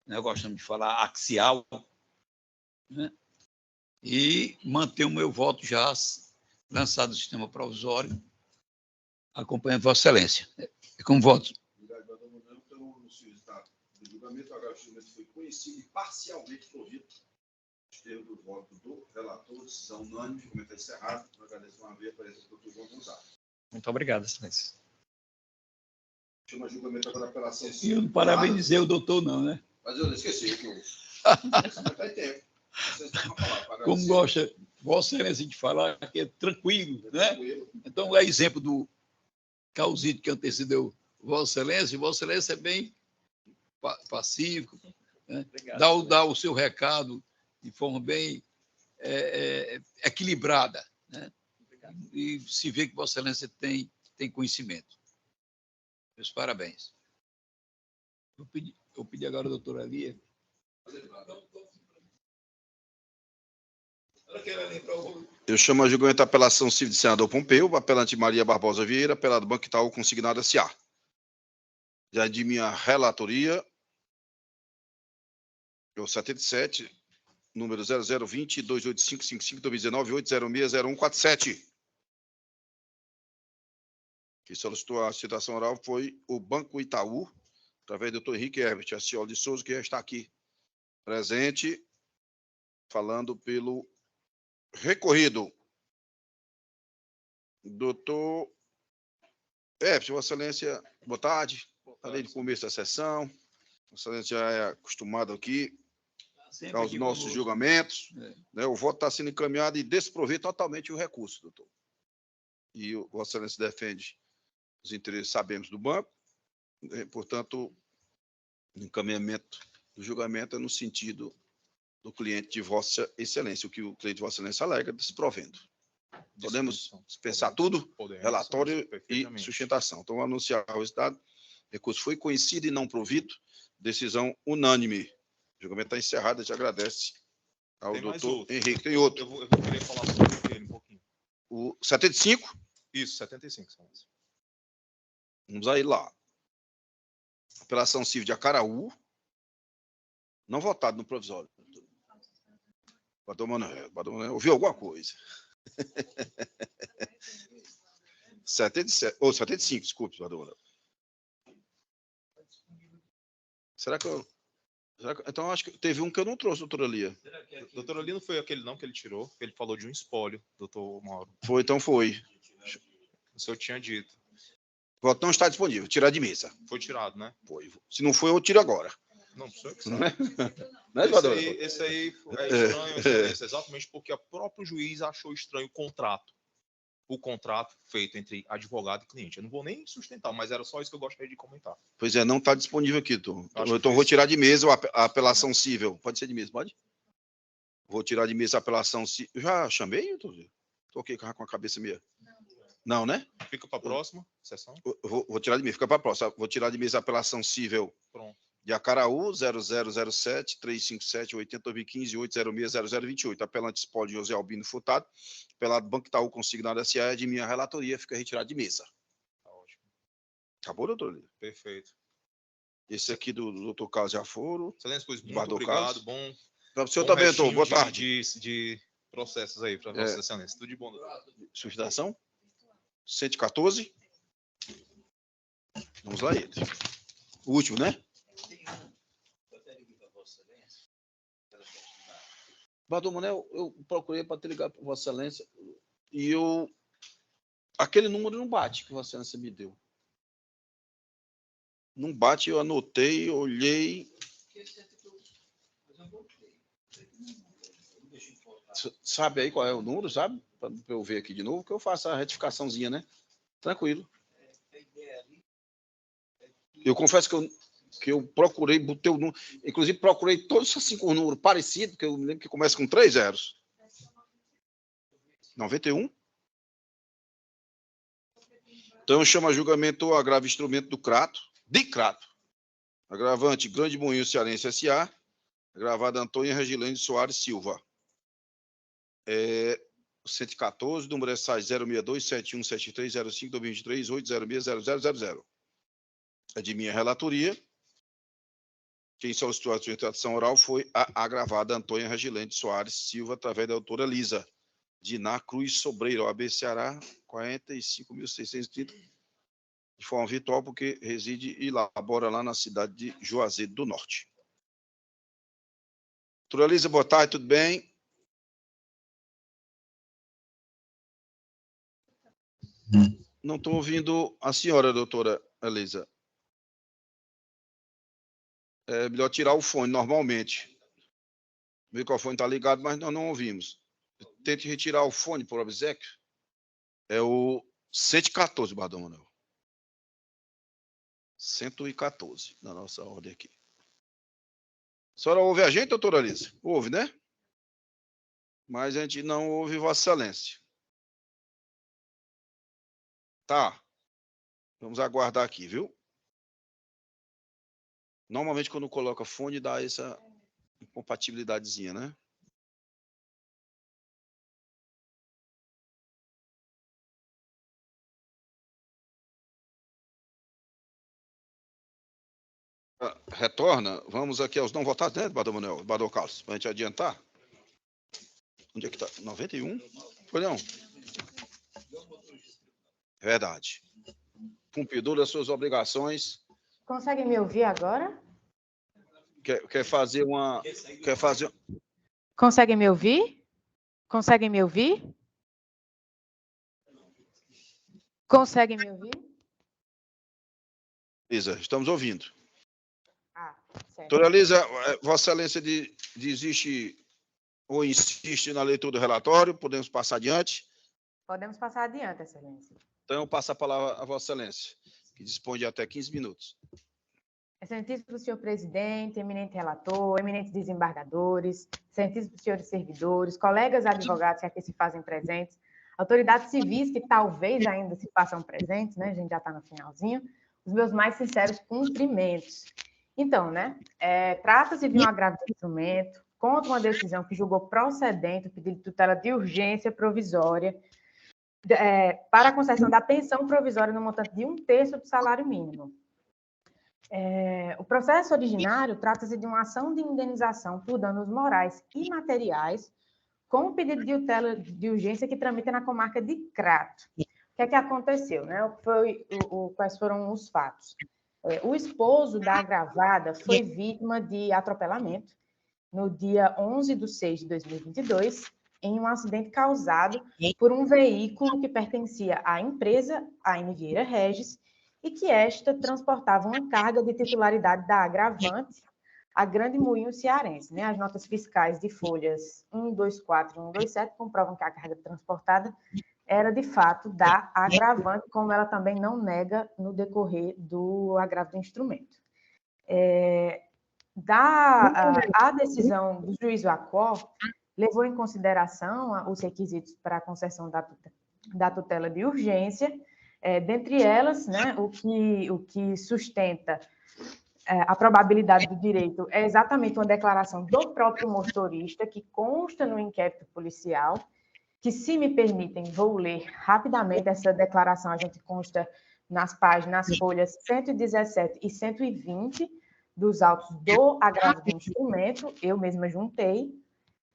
nós gostamos de falar axial, né? E manter o meu voto já lançado no sistema provisório, acompanhando Vossa Excelência. Com voto. Obrigado, doutor Manuel. Então, no senhor está do julgamento, agora o julgamento foi conhecido e parcialmente provido. Termo do voto do relator, decisão unânime, julgamento é encerrado. Eu agradeço uma vez a presença do doutor João Gonçalves. Muito obrigado, Excelência. Chama julgamento agora pela ação. E eu não parabenizei o doutor, não, né? Mas eu esqueci que faz tempo. Como gosta Vossa Excelência de falar, que é tranquilo, né? Então, é exemplo do Causito que antecedeu Vossa Excelência. Vossa Excelência é bem pacífico, né? Dá o seu recado de forma bem equilibrada, né? e se vê que Vossa Excelência tem conhecimento. Meus parabéns. Eu pedi agora à doutora Lia. Eu chamo a julgamento a apelação civil de senador Pompeu, apelante Maria Barbosa Vieira, apelado Banco Itaú, consignado S.A. Já de minha relatoria, o 77, número 0020-28555-2019-806-0147. Quem solicitou a citação oral foi o Banco Itaú, através do doutor Henrique Herbert Acioli de Souza, que já está aqui presente, falando pelo recorrido. Doutor Herbert, Vossa Excelência, boa tarde. Desde o começo da sessão. Vossa Excelência já é acostumado aqui aos nossos julgamentos. Né? O voto está sendo encaminhado e desprovê totalmente o recurso, doutor. E o Vossa Excelência defende os interesses, sabemos, do banco. Portanto, o encaminhamento do julgamento é no sentido do cliente de Vossa Excelência, o que o cliente de Vossa Excelência alega, desprovendo. Podemos dispensar tudo? Relatório e sustentação. Então, vou anunciar o resultado. Recurso foi conhecido e não provido. Decisão unânime. O julgamento está encerrado. A gente agradece ao doutor Henrique. Tem outro. Eu vou querer falar sobre ele um pouquinho. O 75? Isso, 75. Excelência. Vamos aí lá. Apelação civil de Acaraú. Não votado no provisório. Bador Manuel, ouviu alguma coisa? 77, ou 75, desculpe, Bador Manuel. Será que eu... Então, acho que teve um que eu não trouxe, doutora Lia. Doutora Lia não foi aquele não que ele tirou, ele falou de um espólio, doutor Mauro. Foi, então foi. O senhor tinha dito. O voto não está disponível, tirar de mesa. Foi tirado, né? Foi. Se não foi, eu tiro agora. Não, o senhor que Não sabe. é? Não é, Esse aí é estranho, Excelência, exatamente porque o próprio juiz achou estranho o contrato. O contrato feito entre advogado e cliente. Eu não vou nem sustentar, mas era só isso que eu gostaria de comentar. Pois é, não está disponível aqui, doutor. Acho Então, que vou tirar de mesa a apelação civil. Pode ser de mesa, pode? Vou tirar de mesa a apelação civil. Já chamei, doutor? Estou aqui com a cabeça meia. Não, né? Fica para a próxima sessão. Vou tirar de mesa, fica para a próxima. Vou tirar de mesa a apelação civil. Pronto. De Acaraú, 0007-357-8015-806-0028. Apelante Espólio José Albino Furtado. Apelado Banco Itaú consignado S.A. É de minha relatoria, fica retirado de mesa. Tá ótimo. Acabou, doutor? Perfeito. Esse aqui do doutor Carlos Jaforo. Excelência, pois muito Guardou obrigado. Carlos. Bom. Para o senhor também, doutor. Boa De tarde. de processos aí para Vossa Excelência. Tudo de bom, doutor. Sustentação? 114. Vamos lá, ele. O último, né? Bador Manuel, eu procurei para te ligar para Vossa Excelência e aquele número não bate que Vossa Excelência me deu. Não bate, eu anotei, olhei. Sabe aí qual é o número, sabe? Para eu ver aqui de novo, que eu faço a retificaçãozinha, né? Tranquilo. Eu confesso que eu procurei, botei o número, inclusive procurei todos esses 5 números parecidos, que eu me lembro que começa com 3 zeros. 91. Então, eu chamo a julgamento o agravo instrumento do Crato, de Crato. Agravante Grande Moinho Cearense S.A., agravada Antônia Regilene Soares Silva. 114, número é SAI 062-7173-05-2023-806-0000. É de minha relatoria. Quem solicitou a sustentação oral foi a agravada Antônia Regilene Soares Silva, através da doutora Lisa Diná Cruz Sobreiro, OAB Ceará, 45.630, de forma virtual, porque reside e labora lá na cidade de Juazeiro do Norte. Doutora Lisa, boa tarde, tudo bem? Não estou ouvindo a senhora, doutora Elisa. É melhor tirar o fone normalmente. O microfone está ligado, mas nós não ouvimos. Tente retirar o fone por obséquio. É o 114, Bador Manuel. 114, na nossa ordem aqui. A senhora ouve a gente, doutora Elisa? Ouve, né? Mas a gente não ouve Vossa Excelência. Tá. Vamos aguardar aqui, viu? Normalmente, quando coloca fone, dá essa incompatibilidadezinha, né? Retorna. Vamos aqui aos não votados, né, Bador Manuel? Bador Carlos, para a gente adiantar. Onde é que está? 91? Foi não? Verdade. Cumpridor das suas obrigações. Consegue me ouvir agora? Quer fazer uma... Quer fazer... Consegue me ouvir? Consegue me ouvir? Consegue me ouvir? Elisa, estamos ouvindo. Ah, certo. Doutora Elisa, Vossa Excelência desiste ou insiste na leitura do relatório? Podemos passar adiante? Podemos passar adiante, Excelência. Então, eu passo a palavra a Vossa Excelência, que dispõe de até 15 minutos. Excelentíssimo senhor presidente, eminente relator, eminentes desembargadores, excelentíssimos senhores servidores, colegas advogados que aqui se fazem presentes, autoridades civis que talvez ainda se façam presentes, né? A gente já está no finalzinho. Os meus mais sinceros cumprimentos. Então, né? Trata-se de um agravo de instrumento contra uma decisão que julgou procedente o pedido de tutela de urgência provisória para a concessão da pensão provisória no montante de 1/3 do salário mínimo. O processo originário trata-se de uma ação de indenização por danos morais e materiais com o pedido de tutela de urgência que tramita na comarca de Crato. O que é que aconteceu, né? Quais foram os fatos? O esposo da agravada foi vítima de atropelamento no dia 11/6/2022, em um acidente causado por um veículo que pertencia à empresa AM Vieira Regis e que esta transportava uma carga de titularidade da agravante, a Grande Moinho Cearense. Né? As notas fiscais de folhas 124 e 127 comprovam que a carga transportada era, de fato, da agravante, como ela também não nega no decorrer do agravo do instrumento. A decisão do juízo ACOR levou em consideração os requisitos para a concessão da tutela de urgência, dentre elas, né, o que sustenta a probabilidade do direito é exatamente uma declaração do próprio motorista, que consta no inquérito policial, que, se me permitem, vou ler rapidamente essa declaração, a gente consta nas folhas 117 e 120 dos autos do agravo do instrumento, eu mesma juntei,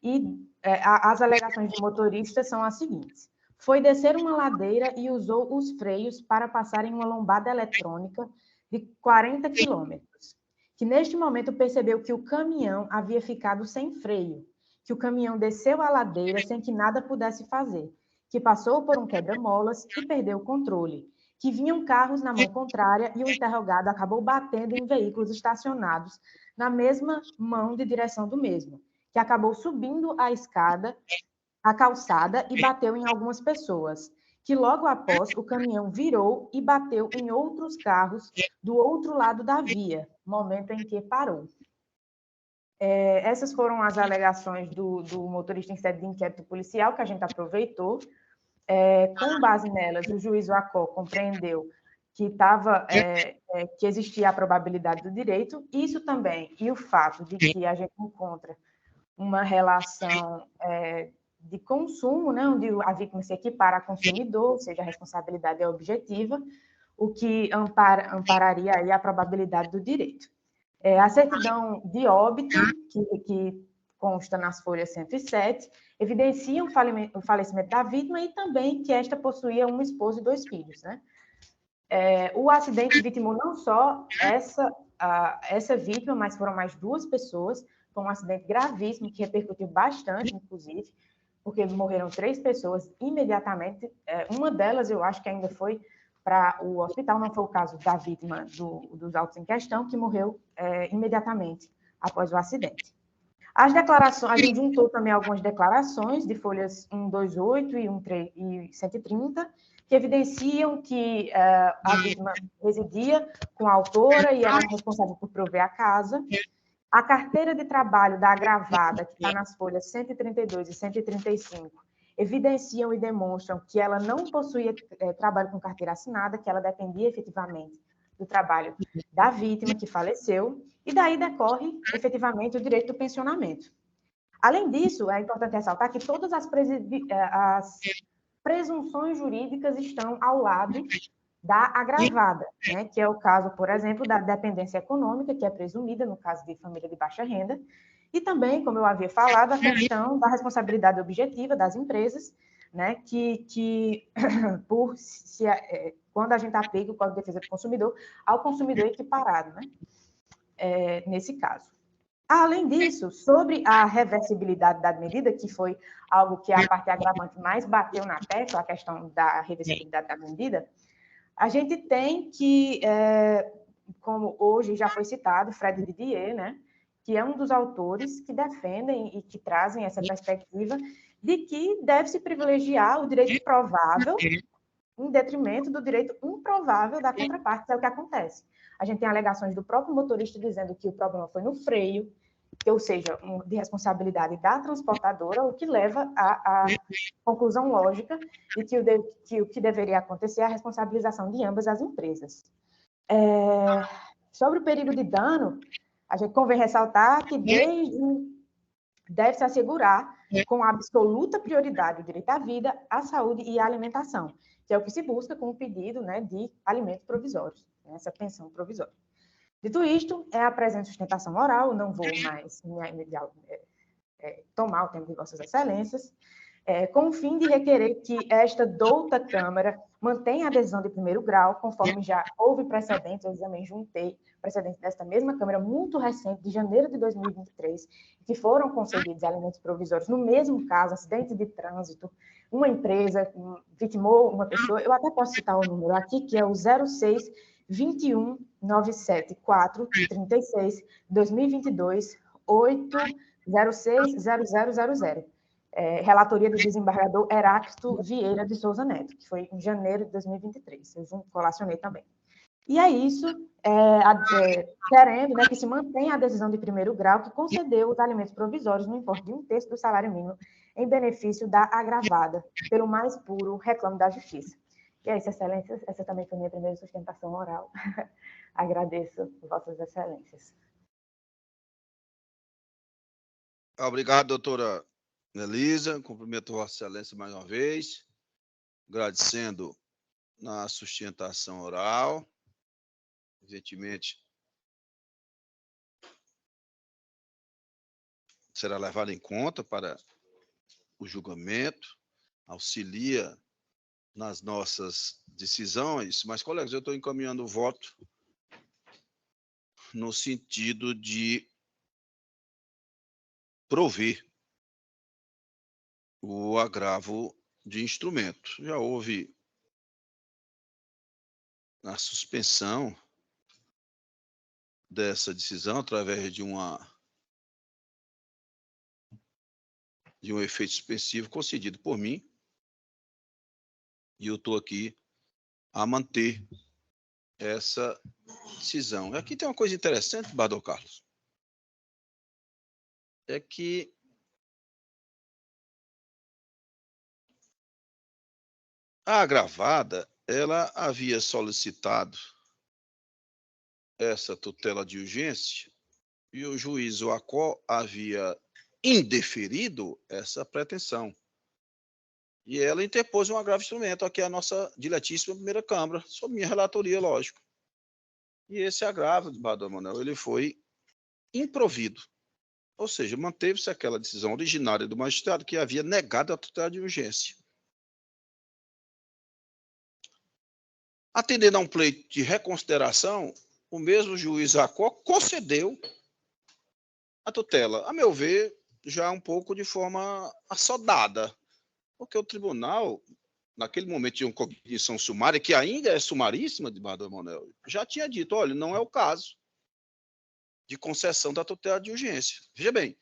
e as alegações do motorista são as seguintes: foi descer uma ladeira e usou os freios para passar em uma lombada eletrônica de 40 quilômetros, que neste momento percebeu que o caminhão havia ficado sem freio, que o caminhão desceu a ladeira sem que nada pudesse fazer, que passou por um quebra-molas e perdeu o controle, que vinham carros na mão contrária e o interrogado acabou batendo em veículos estacionados na mesma mão de direção do mesmo, que acabou subindo a calçada e bateu em algumas pessoas, que logo após o caminhão virou e bateu em outros carros do outro lado da via, momento em que parou. Essas foram as alegações do motorista em sede de inquérito policial, que a gente aproveitou. Com base nelas, o juiz ACOR compreendeu que que existia a probabilidade do direito, isso também, e o fato de que a gente encontra uma relação de consumo, né, onde a vítima se equipara a consumidor, ou seja, a responsabilidade é objetiva, o que ampararia aí a probabilidade do direito. A certidão de óbito, que consta nas folhas 107, evidencia o falecimento da vítima e também que esta possuía um esposo e 2 filhos. Né? O acidente vitimou não só essa vítima, mas foram mais 2 pessoas. Foi um acidente gravíssimo, que repercutiu bastante, inclusive, porque morreram 3 pessoas imediatamente. Uma delas, eu acho que ainda foi para o hospital, não foi o caso da vítima dos autos em questão, que morreu imediatamente após o acidente. As declarações, a gente juntou também algumas declarações de folhas 128 e 130, que evidenciam que a vítima residia com a autora e era responsável por prover a casa. A carteira de trabalho da agravada, que está nas folhas 132 e 135, evidenciam e demonstram que ela não possuía trabalho com carteira assinada, que ela dependia efetivamente do trabalho da vítima que faleceu, e daí decorre efetivamente o direito do pensionamento. Além disso, é importante ressaltar que todas as presunções jurídicas estão ao lado da agravada, né? Que é o caso, por exemplo, da dependência econômica, que é presumida no caso de família de baixa renda, e também, como eu havia falado, a questão da responsabilidade objetiva das empresas, né? Quando a gente aplica o Código de Defesa do Consumidor ao consumidor equiparado, né? Nesse caso. Além disso, sobre a reversibilidade da medida, que foi algo que a parte agravante mais bateu na tecla, a questão da reversibilidade da medida, a gente tem que, como hoje já foi citado, Fred Didier, né, que é um dos autores que defendem e que trazem essa perspectiva de que deve-se privilegiar o direito provável em detrimento do direito improvável da contraparte, que é o que acontece. A gente tem alegações do próprio motorista dizendo que o problema foi no freio, ou seja, de responsabilidade da transportadora, o que leva à conclusão lógica de que o que deveria acontecer é a responsabilização de ambas as empresas. Sobre o perigo de dano, a gente convém ressaltar que deve-se assegurar com absoluta prioridade o direito à vida, à saúde e à alimentação, que é o que se busca com o pedido, né, de alimentos provisórios, né, essa pensão provisória. Dito isto, é a presente sustentação oral, não vou mais tomar o tempo de Vossas Excelências, com o fim de requerer que esta douta Câmara mantenha a decisão de primeiro grau, conforme já houve precedentes, eu também juntei precedentes desta mesma Câmara, muito recente, de janeiro de 2023, que foram concedidos alimentos provisórios no mesmo caso, acidente de trânsito, uma empresa vitimou uma pessoa, eu até posso citar o número aqui, que é o 06 21 974 36 2022 806 0000. Relatoria do desembargador Heráclito Vieira de Souza Neto, que foi em janeiro de 2023. Eu colacionei também. E é isso, querendo, né, que se mantenha a decisão de primeiro grau que concedeu os alimentos provisórios no importe de 1/3 do salário mínimo em benefício da agravada, pelo mais puro reclamo da justiça. E é isso, Excelências. Essa também foi minha primeira sustentação oral. Agradeço, Vossas Excelências. Obrigado, doutora Nelisa. Cumprimento Vossa Excelência mais uma vez, agradecendo na sustentação oral. Evidentemente, será levado em conta para o julgamento, auxilia nas nossas decisões, mas, colegas, eu estou encaminhando o voto no sentido de prover o agravo de instrumento. Já houve a suspensão dessa decisão através de um efeito suspensivo concedido por mim, e eu estou aqui a manter essa decisão. Aqui tem uma coisa interessante, Bador Carlos, é que a agravada, ela havia solicitado essa tutela de urgência e o juiz Oacó havia indeferido essa pretensão. E ela interpôs um agravo de instrumento, aqui é a nossa diletíssima primeira Câmara, sob minha relatoria, lógico. E esse agravo, Bador Manuel, ele foi improvido. Ou seja, manteve-se aquela decisão originária do magistrado que havia negado a tutela de urgência. Atendendo a um pleito de reconsideração, o mesmo juiz Oacó concedeu a tutela, a meu ver, já um pouco de forma assodada, porque o tribunal, naquele momento de uma cognição sumária, que ainda é sumaríssima, de Bador Manuel, já tinha dito, olha, não é o caso de concessão da tutela de urgência. Veja bem,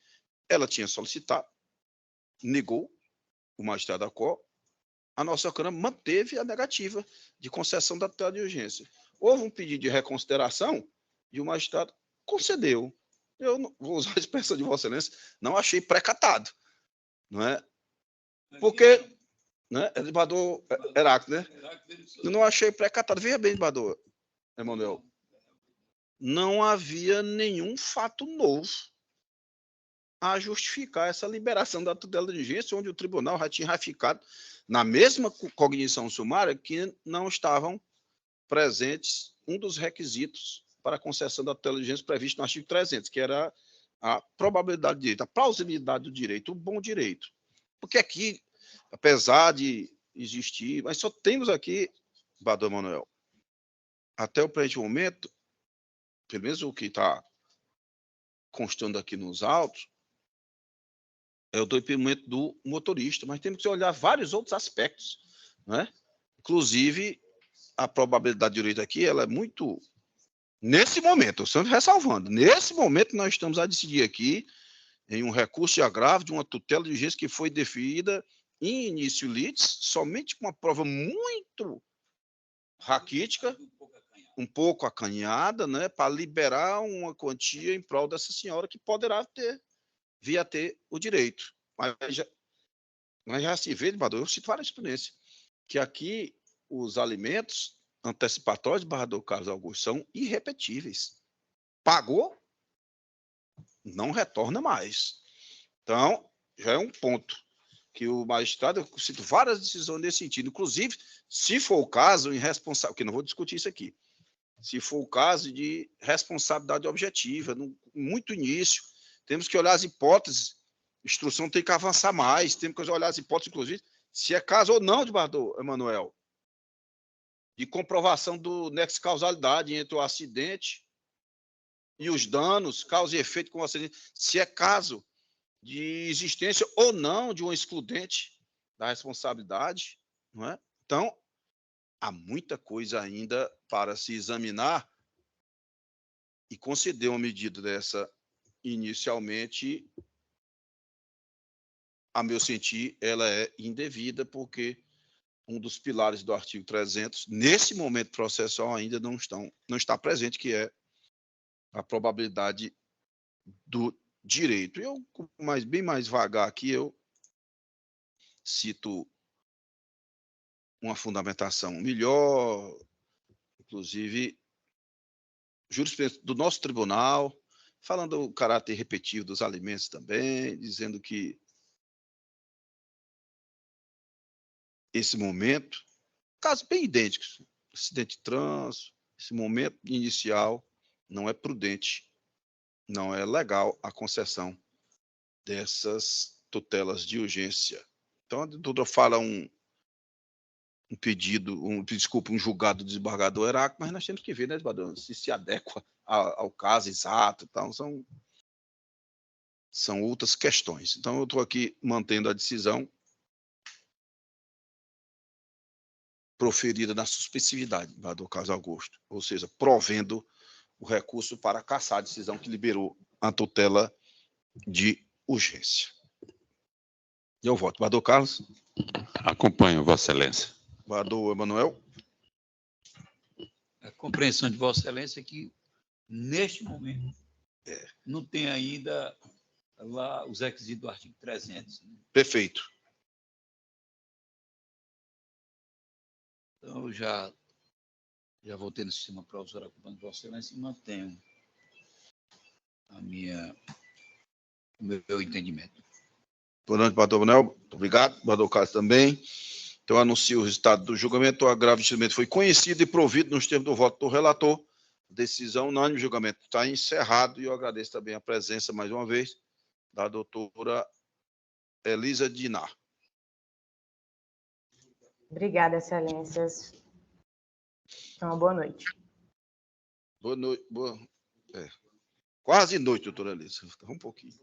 ela tinha solicitado, negou, o magistrado Oacó, a nossa Câmara manteve a negativa de concessão da tutela de urgência. Houve um pedido de reconsideração e o magistrado concedeu. Eu não vou usar a expressão de Vossa Excelência, não achei precatado, não é? Porque, né, é desembargador Heráclito, né? Eu não achei precatado. Veja bem, desembargador Emanuel. Não havia nenhum fato novo a justificar essa liberação da tutela de urgência, onde o tribunal já tinha ratificado na mesma cognição sumária que não estavam presentes um dos requisitos para a concessão da tutela de urgência previsto no artigo 300, que era a probabilidade do direito, a plausibilidade do direito, o bom direito. Porque aqui, apesar de existir, mas só temos aqui, desembargador Emanuel, até o presente momento, pelo menos o que está constando aqui nos autos, é o depoimento do motorista, mas temos que olhar vários outros aspectos, né? Inclusive, a probabilidade de direito aqui, ela é muito... Nesse momento, estamos ressalvando, nesse momento nós estamos a decidir aqui em um recurso de agravo de uma tutela de urgência que foi deferida em início litis, somente com uma prova muito raquítica, um pouco acanhada, né, para liberar uma quantia em prol dessa senhora que poderá vir a ter o direito. Mas já se vê, desembargador, eu cito várias experiências, que aqui os alimentos antecipatórios, desembargador Carlos Augusto, são irrepetíveis. Pagou, não retorna mais. Então, já é um ponto que o magistrado, eu cito várias decisões nesse sentido, inclusive, se for o caso, que não vou discutir isso aqui, se for o caso de responsabilidade objetiva, no muito início, temos que olhar as hipóteses, a instrução tem que avançar mais, temos que olhar as hipóteses, inclusive, se é caso ou não, desembargador Emanuel, de comprovação do nexo de causalidade entre o acidente e os danos, causa e efeito com o acidente, se é caso de existência ou não de um excludente da responsabilidade, não é? Então, há muita coisa ainda para se examinar e conceder uma medida dessa inicialmente, a meu sentir, ela é indevida, porque um dos pilares do artigo 300, nesse momento processual, ainda não está presente, que é a probabilidade do direito. Eu, bem mais vagar aqui, eu cito uma fundamentação melhor, inclusive jurisprudência do nosso tribunal, falando do caráter repetitivo dos alimentos também, dizendo que esse momento, casos bem idênticos, acidente de trânsito, esse momento inicial não é prudente, não é legal a concessão dessas tutelas de urgência. Então, a doutora fala um julgado do desembargador Heráclito, mas nós temos que ver, né, desembargador, se adequa ao caso exato. Então, são outras questões. Então, eu estou aqui mantendo a decisão proferida na suspensividade, desembargador Carlos Augusto, ou seja, provendo o recurso para cassar a decisão que liberou a tutela de urgência. Eu voto. Desembargador Carlos? Acompanho, Vossa Excelência. Desembargador Emanuel? A compreensão de Vossa Excelência é que, neste momento, não tem ainda lá os requisitos do artigo 300. Né? Perfeito. Então, eu já voltei no sistema provisório acompanhando Vossa Excelência e mantenho o meu entendimento. Boa noite, desembargador Emanuel. Muito obrigado. Desembargador Carlos também. Então, anuncio o resultado do julgamento. O agravo de instrumento foi conhecido e provido nos termos do voto do relator. Decisão unânime, o julgamento está encerrado e eu agradeço também a presença, mais uma vez, da doutora Elisa Dinar. Obrigada, excelências. Então, uma boa noite. Boa noite. Quase noite, doutora Elisa. Um pouquinho.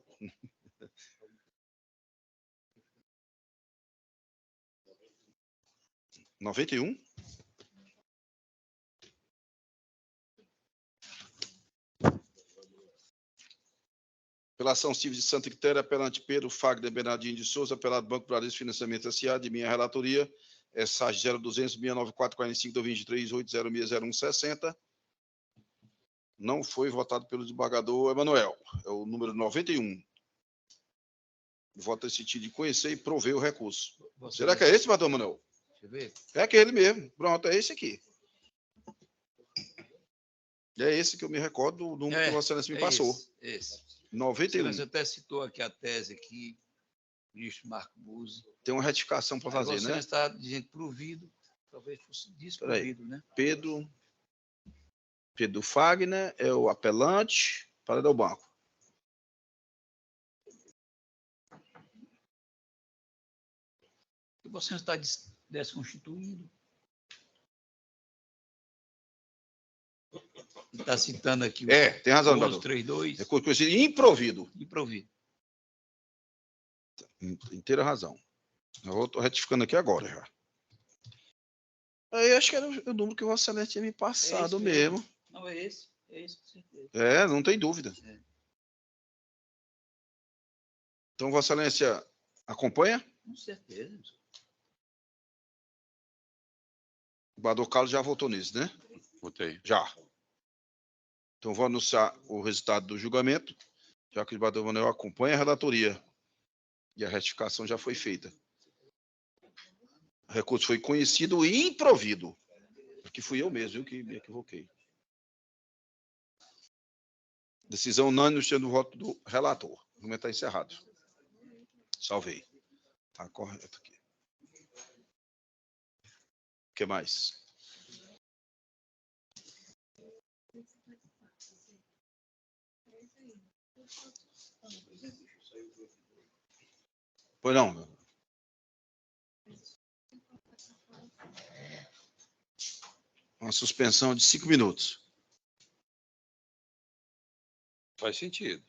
(91) Pela ação civil de Santa Quitéria, apelante Pedro Fagner Bernardinho de Souza, apelado Banco Bradesco Financiamento S.A., de minha relatoria, SAG 0200-694-45-23-806-0160. Não foi votado pelo desembargador Emanuel. É o número 91. Voto nesse sentido de conhecer e prover o recurso. Vossa Será que é Excelência, esse, Bador Manuel? Deixa eu ver. É aquele mesmo. Pronto, é esse aqui. É esse que eu me recordo do número que Vossa Excelência me passou. Esse. 91. Excelência até citou aqui a tese aqui, ministro Marco Buzzi. Tem uma retificação para fazer, Vossa né? Excelência está dizendo provido, talvez fosse desprovido, né? Pedro Fagner é o apelante para dar o banco. E Vossa Excelência está desconstituído. Está citando aqui o Tem razão, Bador. 1132. Recurso conhecido improvido. E provido. Inteira razão. Eu estou retificando aqui agora já. Aí acho que era o número que o Vossa Excelência tinha me passado esse mesmo. Não, é esse com certeza. Não tem dúvida. É. Então, Vossa Excelência acompanha? Com certeza. O Bador Carlos já votou nisso, né? Votei. Já. Então, vou anunciar o resultado do julgamento, já que o Bador Manuel acompanha a relatoria. E a retificação já foi feita. O recurso foi conhecido e improvido. Porque fui eu mesmo, que me equivoquei. Decisão unânime sendo o voto do relator. O argumento está encerrado. Salvei. Está correto aqui. O que mais? Pois não. Uma suspensão de 5 minutos. Faz sentido.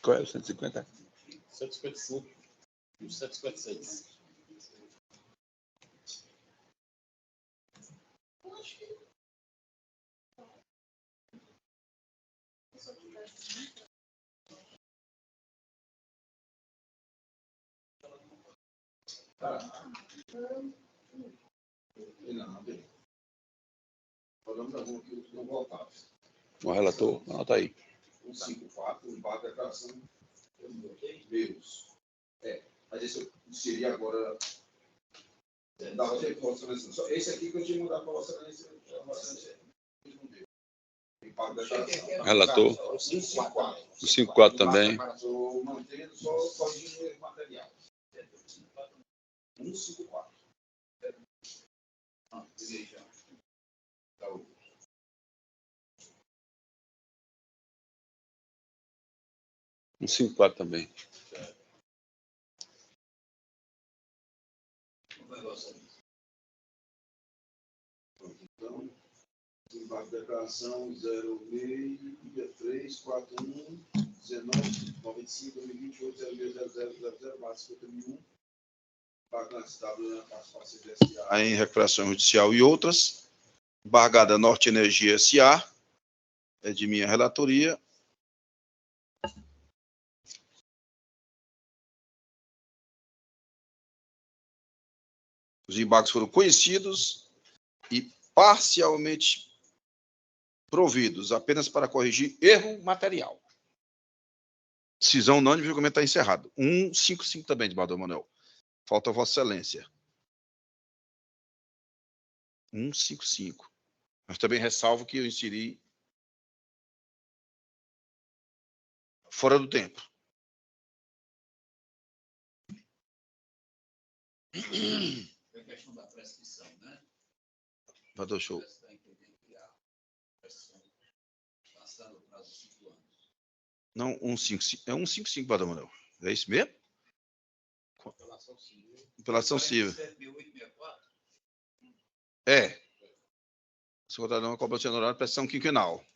Qual é o 150? 155 e o 156. O relator, anota aí. 154, embargo da declaração meus. Mas esse eu seria agora da Vossa Excelência. Só esse aqui que eu tinha mandado para Vossa Excelência. Embargo da declaração. Relator. O 154. O 54 também. Estou mantendo, só corrigindo o erro material. 154. O 54 também. Então, embargo da declaração 06-341 1995 2028 060000 embargado na participação SA em recuperação judicial e outras, embargada Norte Energia SA, é de minha relatoria. Os embargos foram conhecidos e parcialmente providos, apenas para corrigir erro material. Decisão unânime, o julgamento está encerrado. 155 também, desembargador Manuel. Falta a Vossa Excelência. 155. Mas também ressalvo que eu inseri fora do tempo. É questão da prescrição, né? Desembargador Show. Você está entendendo que a prescrição passada o prazo de 5 anos. Não, 155. É 155, desembargador Manuel. É isso mesmo? Apelação civil. Apelação civil. 47.864? É. Secretaria de Cobrança Honorária de Prestação Quinquenal.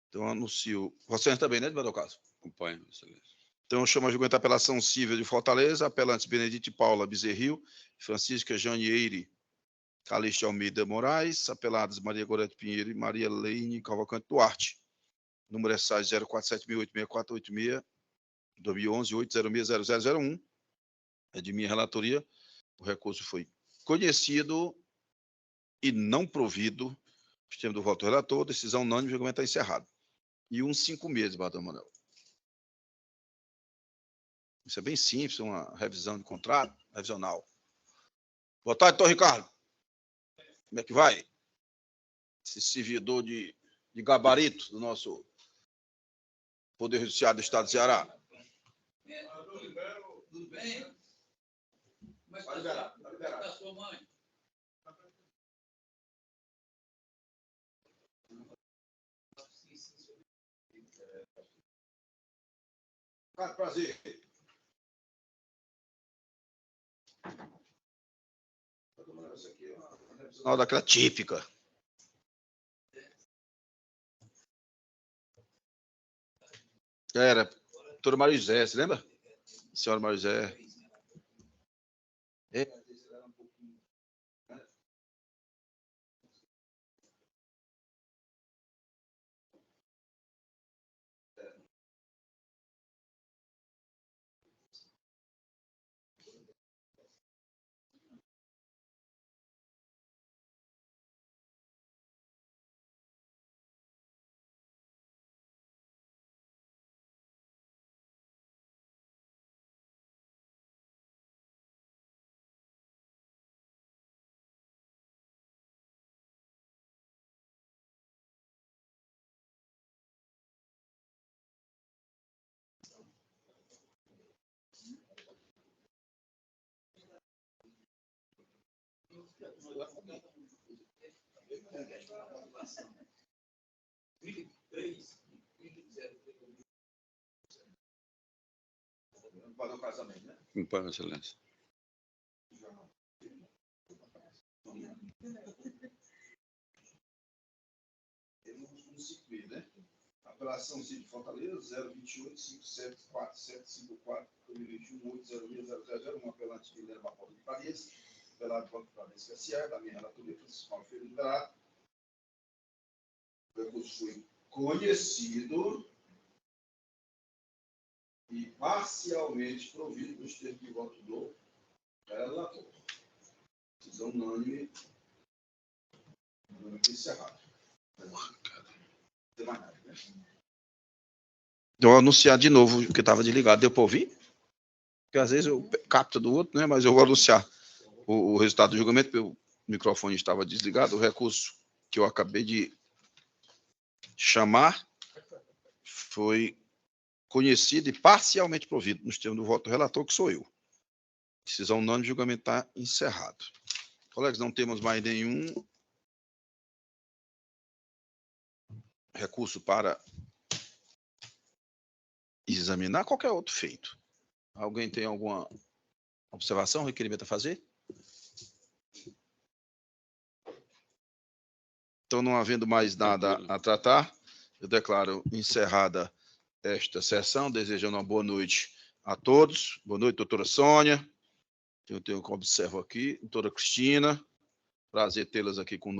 Então, anuncio. Você também, né, desembargador Caso? Acompanho, excelência. Então, eu chamo a julgamento a apelação civil de Fortaleza, apelantes Benedite Paula Bezerril, Francisca Janieire Calixto Almeida Moraes, apeladas Maria Gorete Pinheiro e Maria Leine Cavalcante Duarte. Número é SAI 0478664686, 2011-8060001. É de minha relatoria. O recurso foi conhecido e não provido. Sistema do voto do relator, decisão unânime, o julgamento está encerrado. E 156, desembargador Manuel. Isso é bem simples, uma revisão de contrato, revisional. Boa tarde, doutor Ricardo. Como é que vai? Esse servidor de gabarito do nosso Poder Judiciário do Estado do Ceará. Tudo bem? Como é que Vai está liberar. a sua mãe? Ricardo, prazer. Essa aqui é uma revisão daquela típica. Era, doutora Maria José, você lembra? Senhora Maria José. É. Para o casamento, né? Acompanho, excelência. Temos um 5B, né? Apelação Cid Fortaleza, 028 574754 2021 806 um apelante Guilherme Barbosa de Paris, apelado contra o Paris S.A., da minha relatoria, Francisco Paulo Ferreira Liberato. O recurso foi conhecido e parcialmente provido nos termos de voto do relator. Decisão unânime. Encerrado. Tem mais nada, né? Eu vou anunciar de novo, porque estava desligado. Deu para ouvir? Porque às vezes eu capto do outro, né? Mas eu vou anunciar o resultado do julgamento, porque o microfone estava desligado. O recurso que eu acabei de chamar foi conhecido e parcialmente provido nos termos do voto do relator, que sou eu. Decisão unânime, o julgamento está encerrado. Colegas, não temos mais nenhum recurso para examinar qualquer outro feito. Alguém tem alguma observação, requerimento a fazer? Então, não havendo mais nada a tratar, eu declaro encerrada esta sessão, desejando uma boa noite a todos. Boa noite, doutora Sônia. Eu tenho que observar aqui, doutora Cristina. Prazer tê-las aqui conosco.